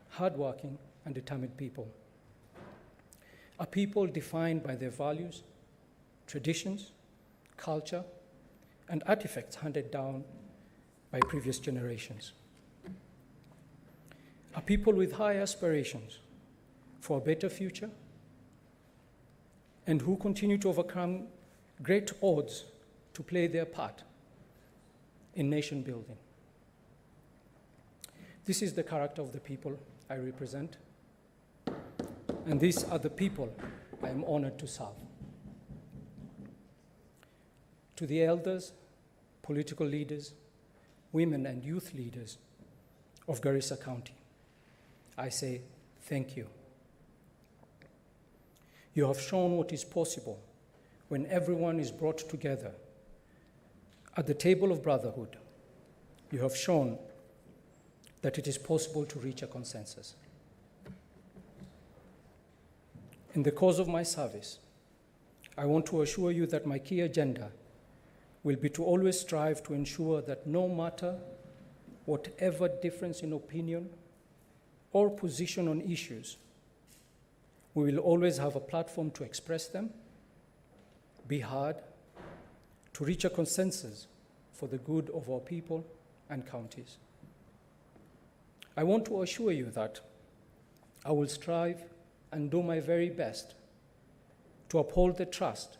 hardworking, and determined people. A people defined by their values, traditions, culture, and artifacts handed down by previous generations. A people with high aspirations for a better future and who continue to overcome great odds to play their part in nation building. This is the character of the people I represent, and these are the people I am honored to serve. To the elders, political leaders, women and youth leaders of Garissa County, I say thank you. You have shown what is possible when everyone is brought together at the table of brotherhood. You have shown that it is possible to reach a consensus. In the course of my service, I want to assure you that my key agenda will be to always strive to ensure that no matter whatever difference in opinion or position on issues, we will always have a platform to express them, be heard, to reach a consensus for the good of our people and counties. I want to assure you that I will strive and do my very best to uphold the trust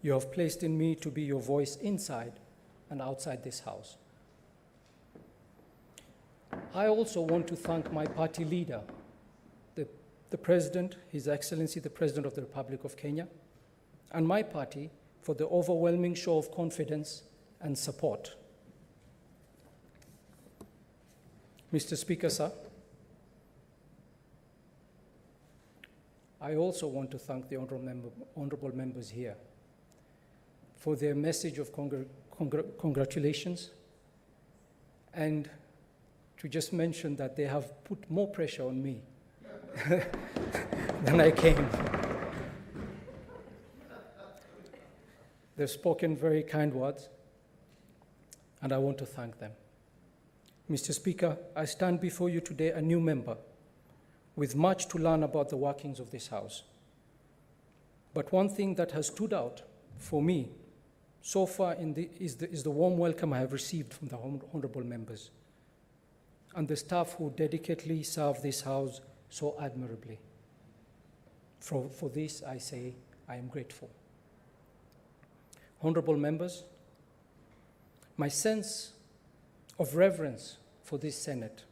you have placed in me to be your voice inside and outside this House. I also want to thank my party leader, the President, His Excellency, the President of the Republic of Kenya, and my party for the overwhelming show of confidence and support. Mr. Speaker, sir, I also want to thank the honorable members here for their message of congratulations, and to just mention that they have put more pressure on me than I came. They've spoken very kind words, and I want to thank them. Mr. Speaker, I stand before you today a new member with much to learn about the workings of this House. But one thing that has stood out for me so far is the warm welcome I have received from the honorable members and the staff who dedicatedly serve this House so admirably. For this, I say I am grateful. Honorable members, my sense of reverence for this Senate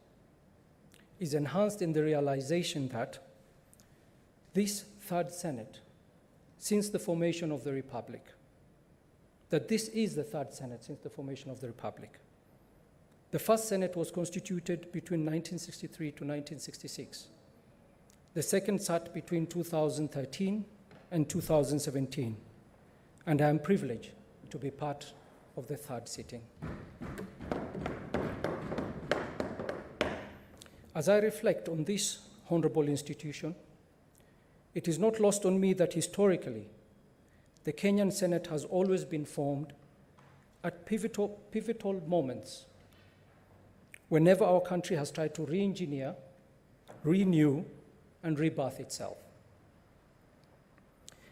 is enhanced in the realization that this third Senate, since the formation of the Republic, that this is the third Senate since the formation of the Republic. The first Senate was constituted between 1963 to 1966. The second sat between 2013 and 2017, and I am privileged to be part of the third sitting. As I reflect on this honorable institution, it is not lost on me that historically, the Kenyan Senate has always been formed at pivotal moments whenever our country has tried to re-engineer, renew, and rebirth itself.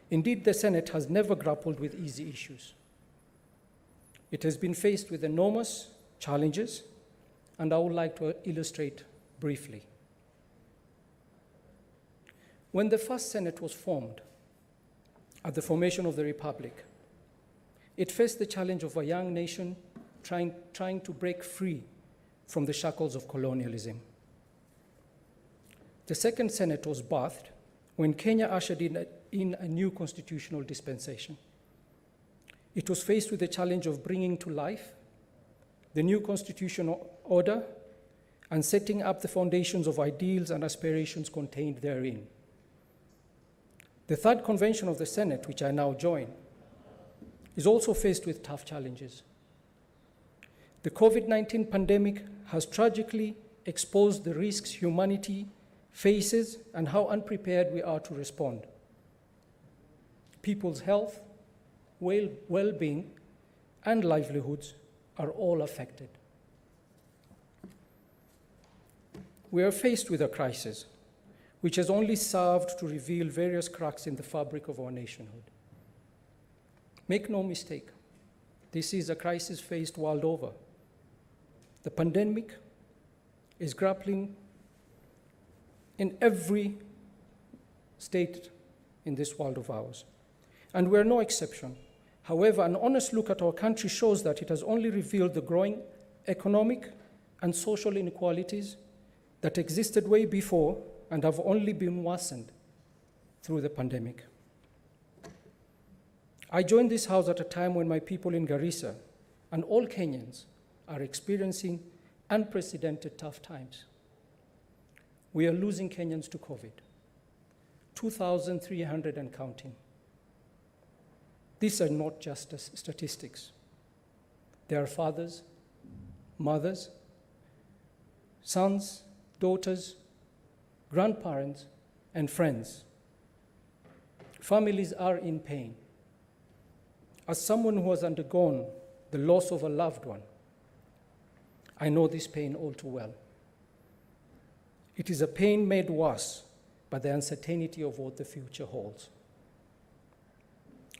Indeed, the Senate has never grappled with easy issues. It has been faced with enormous challenges, and I would like to illustrate briefly. When the first Senate was formed at the formation of the Republic. It faced the challenge of a young nation trying to break free from the shackles of colonialism. The Second Senate was birthed when Kenya ushered in a new constitutional dispensation. It was faced with the challenge of bringing to life the new constitutional order and setting up the foundations of ideals and aspirations contained therein. The third convention of the Senate, which I now join, is also faced with tough challenges. The COVID-19 pandemic has tragically exposed the risks humanity faces and how unprepared we are to respond. People's health, well-being, and livelihoods are all affected. We are faced with a crisis which has only served to reveal various cracks in the fabric of our nationhood. Make no mistake, this is a crisis faced world over. The pandemic is grappling in every state in this world of ours, and we're no exception. However, an honest look at our country shows that it has only revealed the growing economic and social inequalities that existed way before and have only been worsened through the pandemic. I joined this house at a time when my people in Garissa and all Kenyans are experiencing unprecedented tough times. We are losing Kenyans to COVID, 2,300 and counting. These are not just statistics. They are fathers, mothers, sons, daughters, grandparents, and friends. Families are in pain. As someone who has undergone the loss of a loved one, I know this pain all too well. It is a pain made worse by the uncertainty of what the future holds.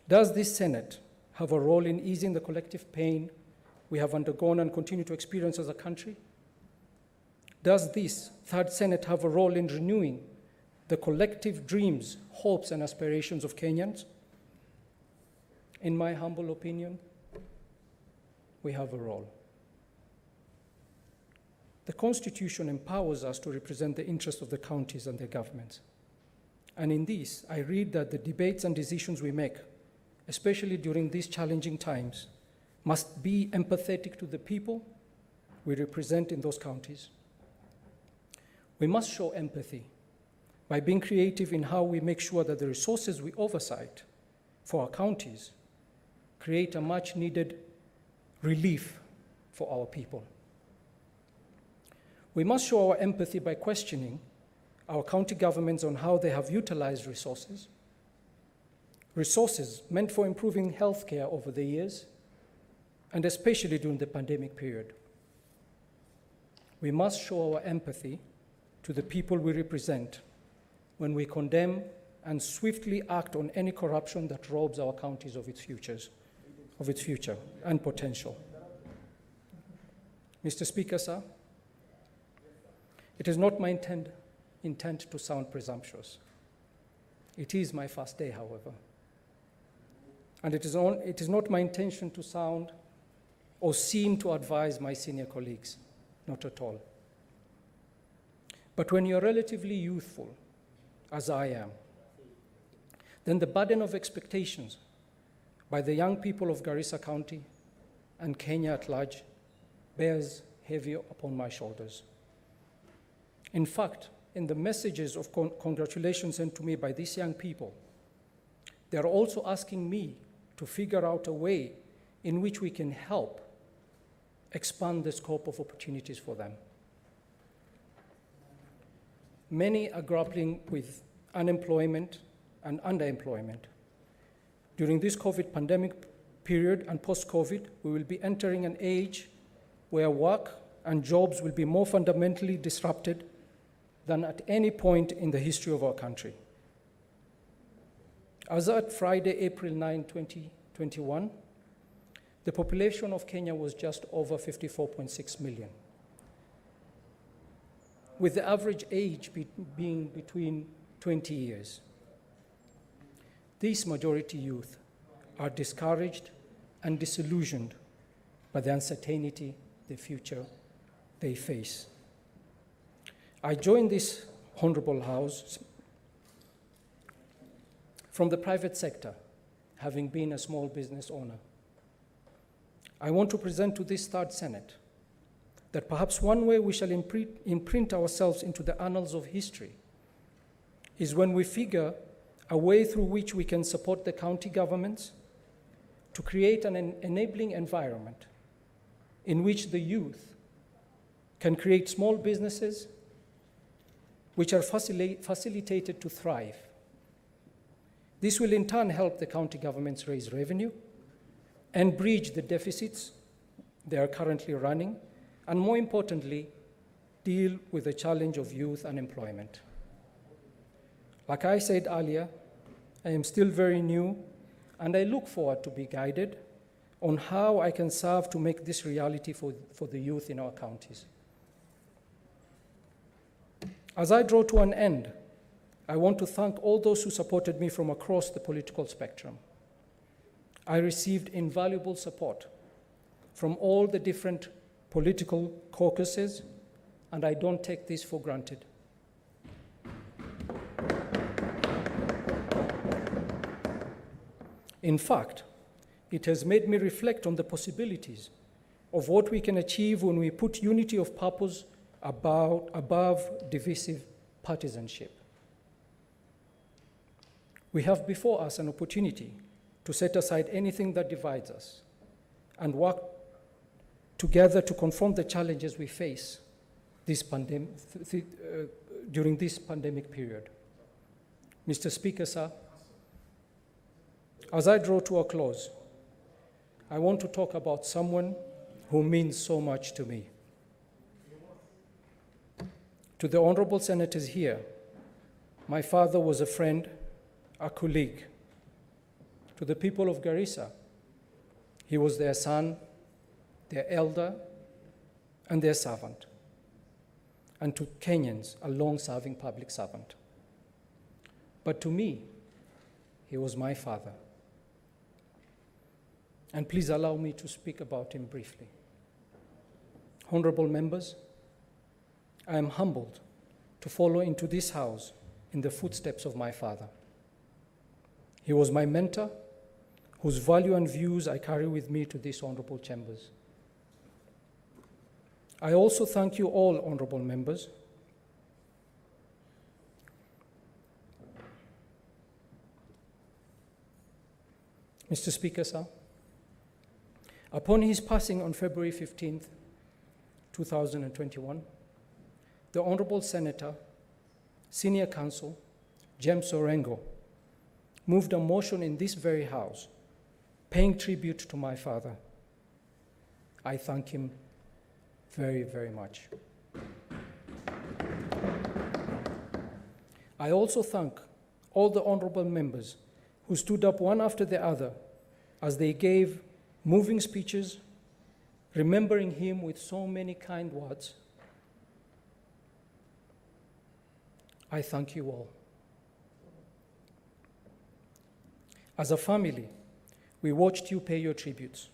Does this Senate have a role in easing the collective pain we have undergone and continue to experience as a country? Does this Third Senate have a role in renewing the collective dreams, hopes, and aspirations of Kenyans? In my humble opinion, we have a role. The Constitution empowers us to represent the interests of the counties and their governments. And in this, I read that the debates and decisions we make, especially during these challenging times, must be empathetic to the people we represent in those counties. We must show empathy by being creative in how we make sure that the resources we oversight for our counties create a much-needed relief for our people. We must show our empathy by questioning our county governments on how they have utilized resources meant for improving healthcare over the years, and especially during the pandemic period. We must show our empathy to the people we represent when we condemn and swiftly act on any corruption that robs our counties of its future and potential. Mr. Speaker, sir, it is not my intent to sound presumptuous. It is my first day, however. And it is not my intention to sound or seem to advise my senior colleagues, not at all. But when you're relatively youthful, as I am, then the burden of expectations by the young people of Garissa County and Kenya at large bears heavy upon my shoulders. In fact, in the messages of congratulations sent to me by these young people, they are also asking me to figure out a way in which we can help expand the scope of opportunities for them. Many are grappling with unemployment and underemployment. During this COVID pandemic period and post-COVID, we will be entering an age where work and jobs will be more fundamentally disrupted than at any point in the history of our country. As at Friday, April 9, 2021, the population of Kenya was just over 54.6 million, with the average age being between 20 years. These majority youth are discouraged and disillusioned by the uncertainty, the future they face. I joined this honorable house from the private sector, having been a small business owner. I want to present to this third Senate that perhaps one way we shall imprint ourselves into the annals of history is when we figure a way through which we can support the county governments to create an enabling environment in which the youth can create small businesses which are facilitated to thrive. This will in turn help the county governments raise revenue and bridge the deficits they are currently running, and more importantly, deal with the challenge of youth unemployment. Like I said earlier, I am still very new, and I look forward to be guided on how I can serve to make this reality for the youth in our counties. As I draw to an end, I want to thank all those who supported me from across the political spectrum. I received invaluable support from all the different political caucuses, and I don't take this for granted. In fact, it has made me reflect on the possibilities of what we can achieve when we put unity of purpose above divisive partisanship. We have before us an opportunity to set aside anything that divides us and work together to confront the challenges we face during this pandemic period. Mr. Speaker, sir, as I draw to a close, I want to talk about someone who means so much to me. To the honorable senators here, my father was a friend, a colleague. To the people of Garissa, he was their son, their elder, and their servant. And to Kenyans, a long-serving public servant. But to me, he was my father. And please allow me to speak about him briefly. Honorable members, I am humbled to follow into this house in the footsteps of my father. He was my mentor, whose value and views I carry with me to these honorable chambers. I also thank you all, honorable members. Mr. Speaker, sir, upon his passing on February 15th, 2021, the Honorable Senator, Senior Counsel, James Orengo, moved a motion in this very House, paying tribute to my father. I thank him very, very much. I also thank all the honorable members who stood up one after the other as they gave moving speeches, remembering him with so many kind words. I thank you all. As a family, we watched you pay your tributes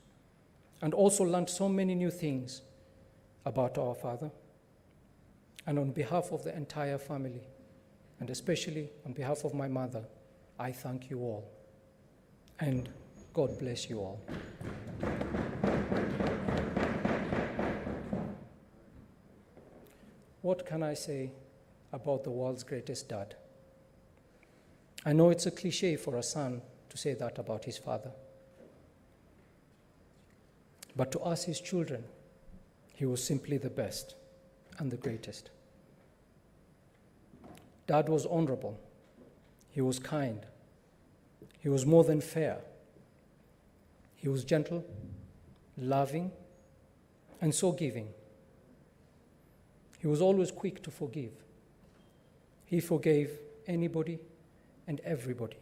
and also learned so many new things about our father. And on behalf of the entire family, and especially on behalf of my mother, I thank you all. And God bless you all. What can I say about the world's greatest dad? I know it's a cliche for a son to say that about his father. But to us, his children, he was simply the best and the greatest. Dad was honorable. He was kind. He was more than fair. He was gentle, loving, and so giving. He was always quick to forgive. He forgave anybody and everybody.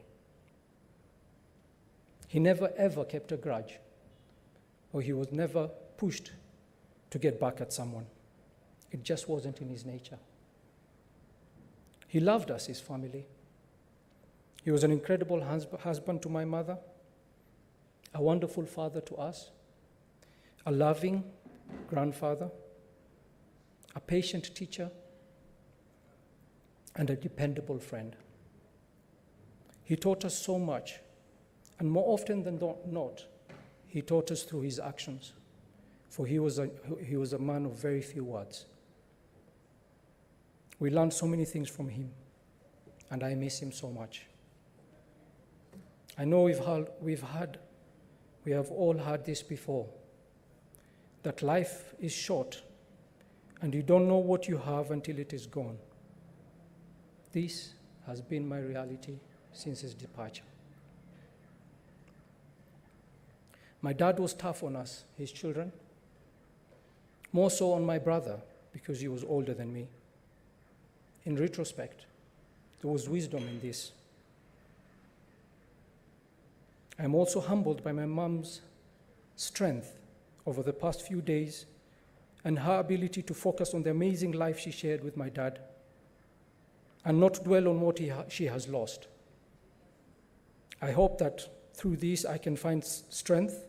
He never ever kept a grudge, or he was never pushed to get back at someone. It just wasn't in his nature. He loved us, his family. He was an incredible husband to my mother, a wonderful father to us, a loving grandfather, a patient teacher, and a dependable friend. He taught us so much, and more often than not, he taught us through his actions, for he was a man of very few words. We learned so many things from him, and I miss him so much. I know we have all heard this before, that life is short, and you don't know what you have until it is gone. This has been my reality since his departure. My dad was tough on us, his children, more so on my brother because he was older than me. In retrospect, there was wisdom in this. I'm also humbled by my mom's strength over the past few days and her ability to focus on the amazing life she shared with my dad and not dwell on what she has lost. I hope that through this I can find strength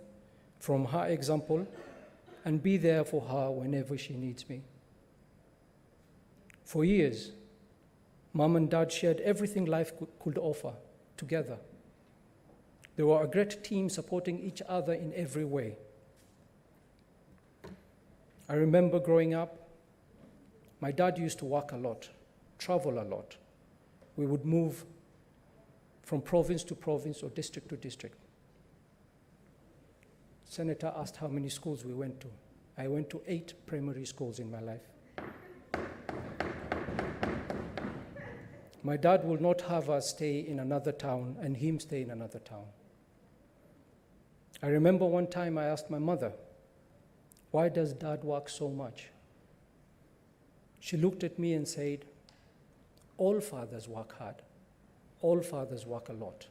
from her example and be there for her whenever she needs me. For years, Mom and Dad shared everything life could offer together. They were a great team supporting each other in every way. I remember growing up, my dad used to work a lot, travel a lot. We would move from province to province or district to district. Senator asked how many schools we went to. I went to 8 primary schools in my life. My dad would not have us stay in another town and him stay in another town. I remember one time I asked my mother, "Why does Dad work so much?" She looked at me and said, "All fathers work hard. All fathers work a lot."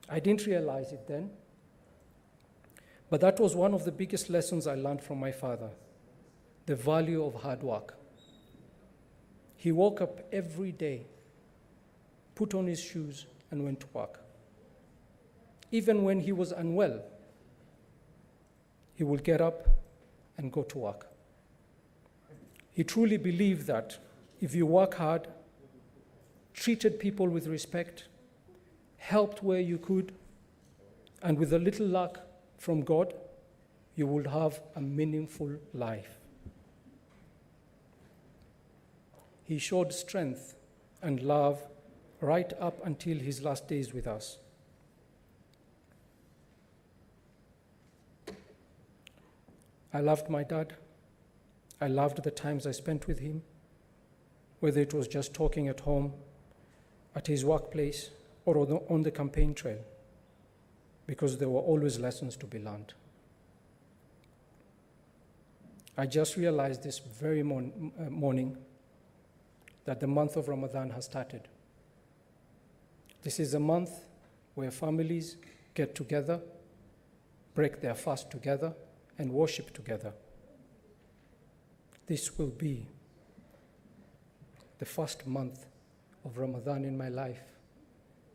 I didn't realize it then, but that was one of the biggest lessons I learned from my father, the value of hard work. He woke up every day, put on his shoes, and went to work. Even when he was unwell, he would get up and go to work. He truly believed that if you work hard, treated people with respect, helped where you could, and with a little luck from God, you would have a meaningful life. He showed strength and love right up until his last days with us. I loved my dad. I loved the times I spent with him, whether it was just talking at home, at his workplace, or on the campaign trail, because there were always lessons to be learned. I just realized this very morning that the month of Ramadan has started. This is a month where families get together, break their fast together, and worship together. This will be the first month of Ramadan in my life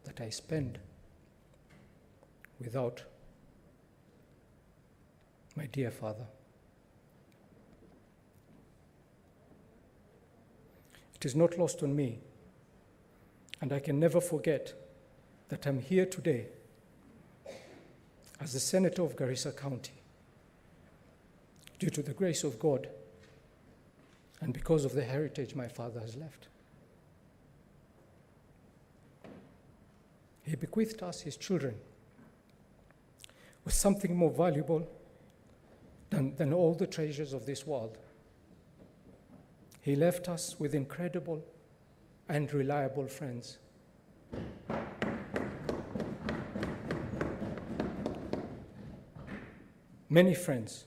that I spend without my dear father. It is not lost on me, and I can never forget that I'm here today as the Senator of Garissa County due to the grace of God and because of the heritage my father has left. He bequeathed us, his children, with something more valuable than all the treasures of this world. He left us with incredible and reliable friends. Many friends,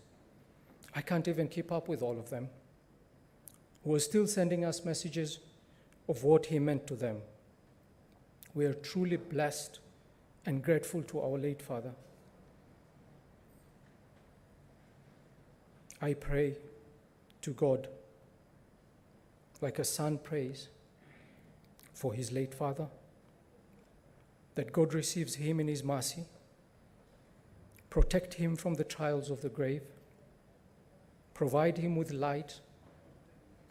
I can't even keep up with all of them, who are still sending us messages of what he meant to them. We are truly blessed and grateful to our late father. I pray to God like a son prays for his late father, that God receives him in his mercy, protect him from the trials of the grave, provide him with light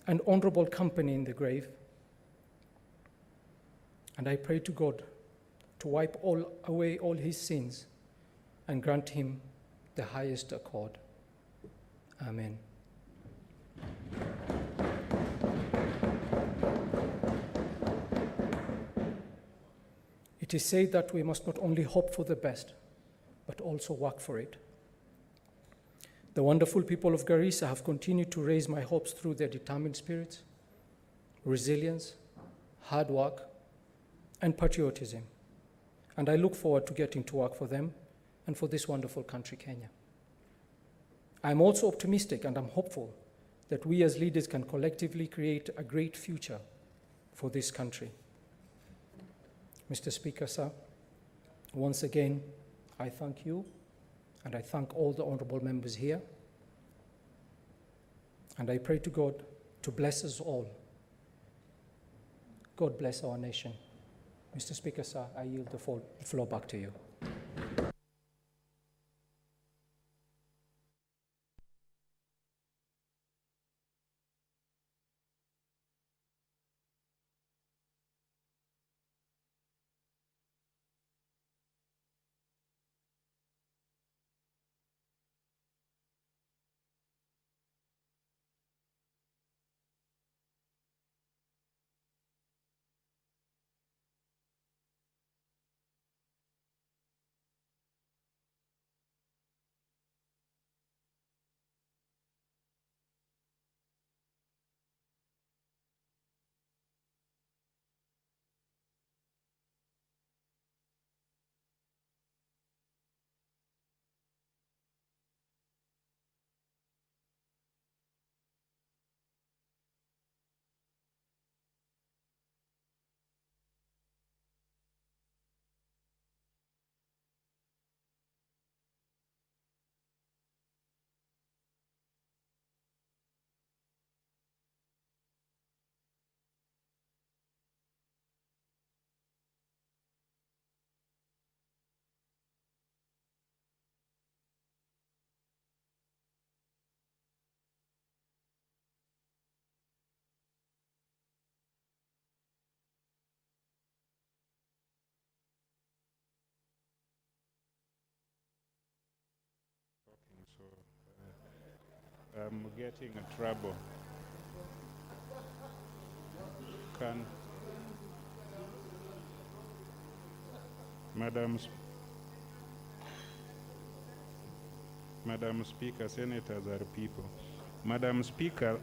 and honorable company in the grave. And I pray to God to wipe away all his sins and grant him the highest accord. Amen. It is said that we must not only hope for the best, but also work for it. The wonderful people of Garissa have continued to raise my hopes through their determined spirits, resilience, hard work, and patriotism. And I look forward to getting to work for them and for this wonderful country, Kenya. I'm also optimistic and I'm hopeful that we as leaders can collectively create a great future for this country. Mr. Speaker, sir, once again, I thank you and I thank all the honorable members here. And I pray to God to bless us all. God bless our nation. Mr. Speaker, sir, I yield the floor back to you. So I'm getting in trouble. Can Madam Speaker, senators are people. Madam Speaker,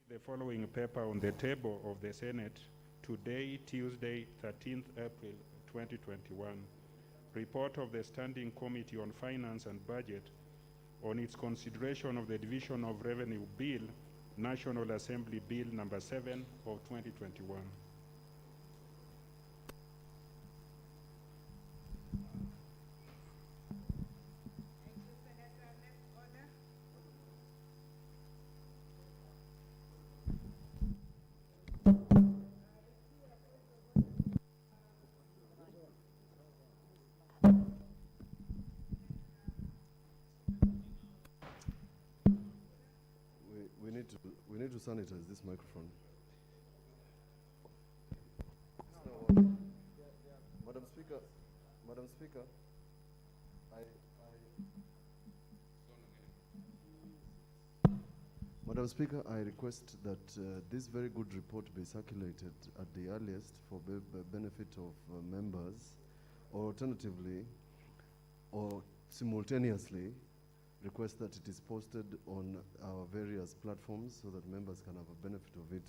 the following paper on the table of the Senate today, Tuesday, 13th April 2021. Report of the Standing Committee on Finance and Budget on its consideration of the Division of Revenue Bill, National Assembly Bill number 7 of 2021. We need to sanitize this microphone. Madam Speaker, Madam Speaker, I request that this very good report be circulated at the earliest for benefit of members, or alternatively, or simultaneously, request that it is posted on our various platforms so that members can have a benefit of it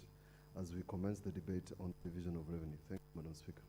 as we commence the debate on division of revenue. Thank you, Madam Speaker.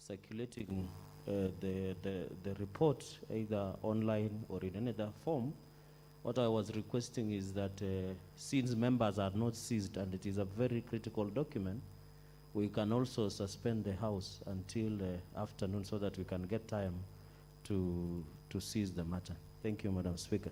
circulating the report either online or in another form. What I was requesting is that since members are not seized and it is a very critical document, we can also suspend the House until afternoon so that we can get time to seize the matter. Thank you, Madam Speaker.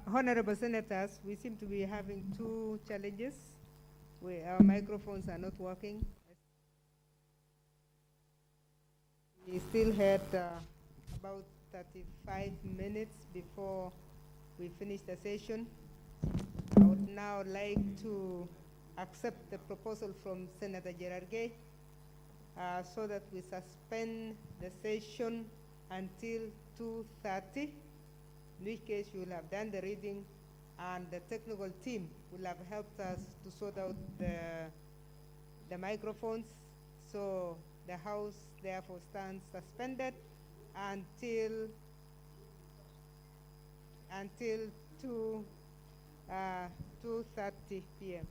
Honorable Senators, we seem to be having two challenges where our microphones are not working. We still had about 35 minutes before we finish the session. I would now like to accept the proposal from Senator Gerard Gay so that we suspend the session until 2:30. In which case you will have done the reading and the technical team will have helped us to sort out the microphones. So the House therefore stands suspended until 2:30 p.m.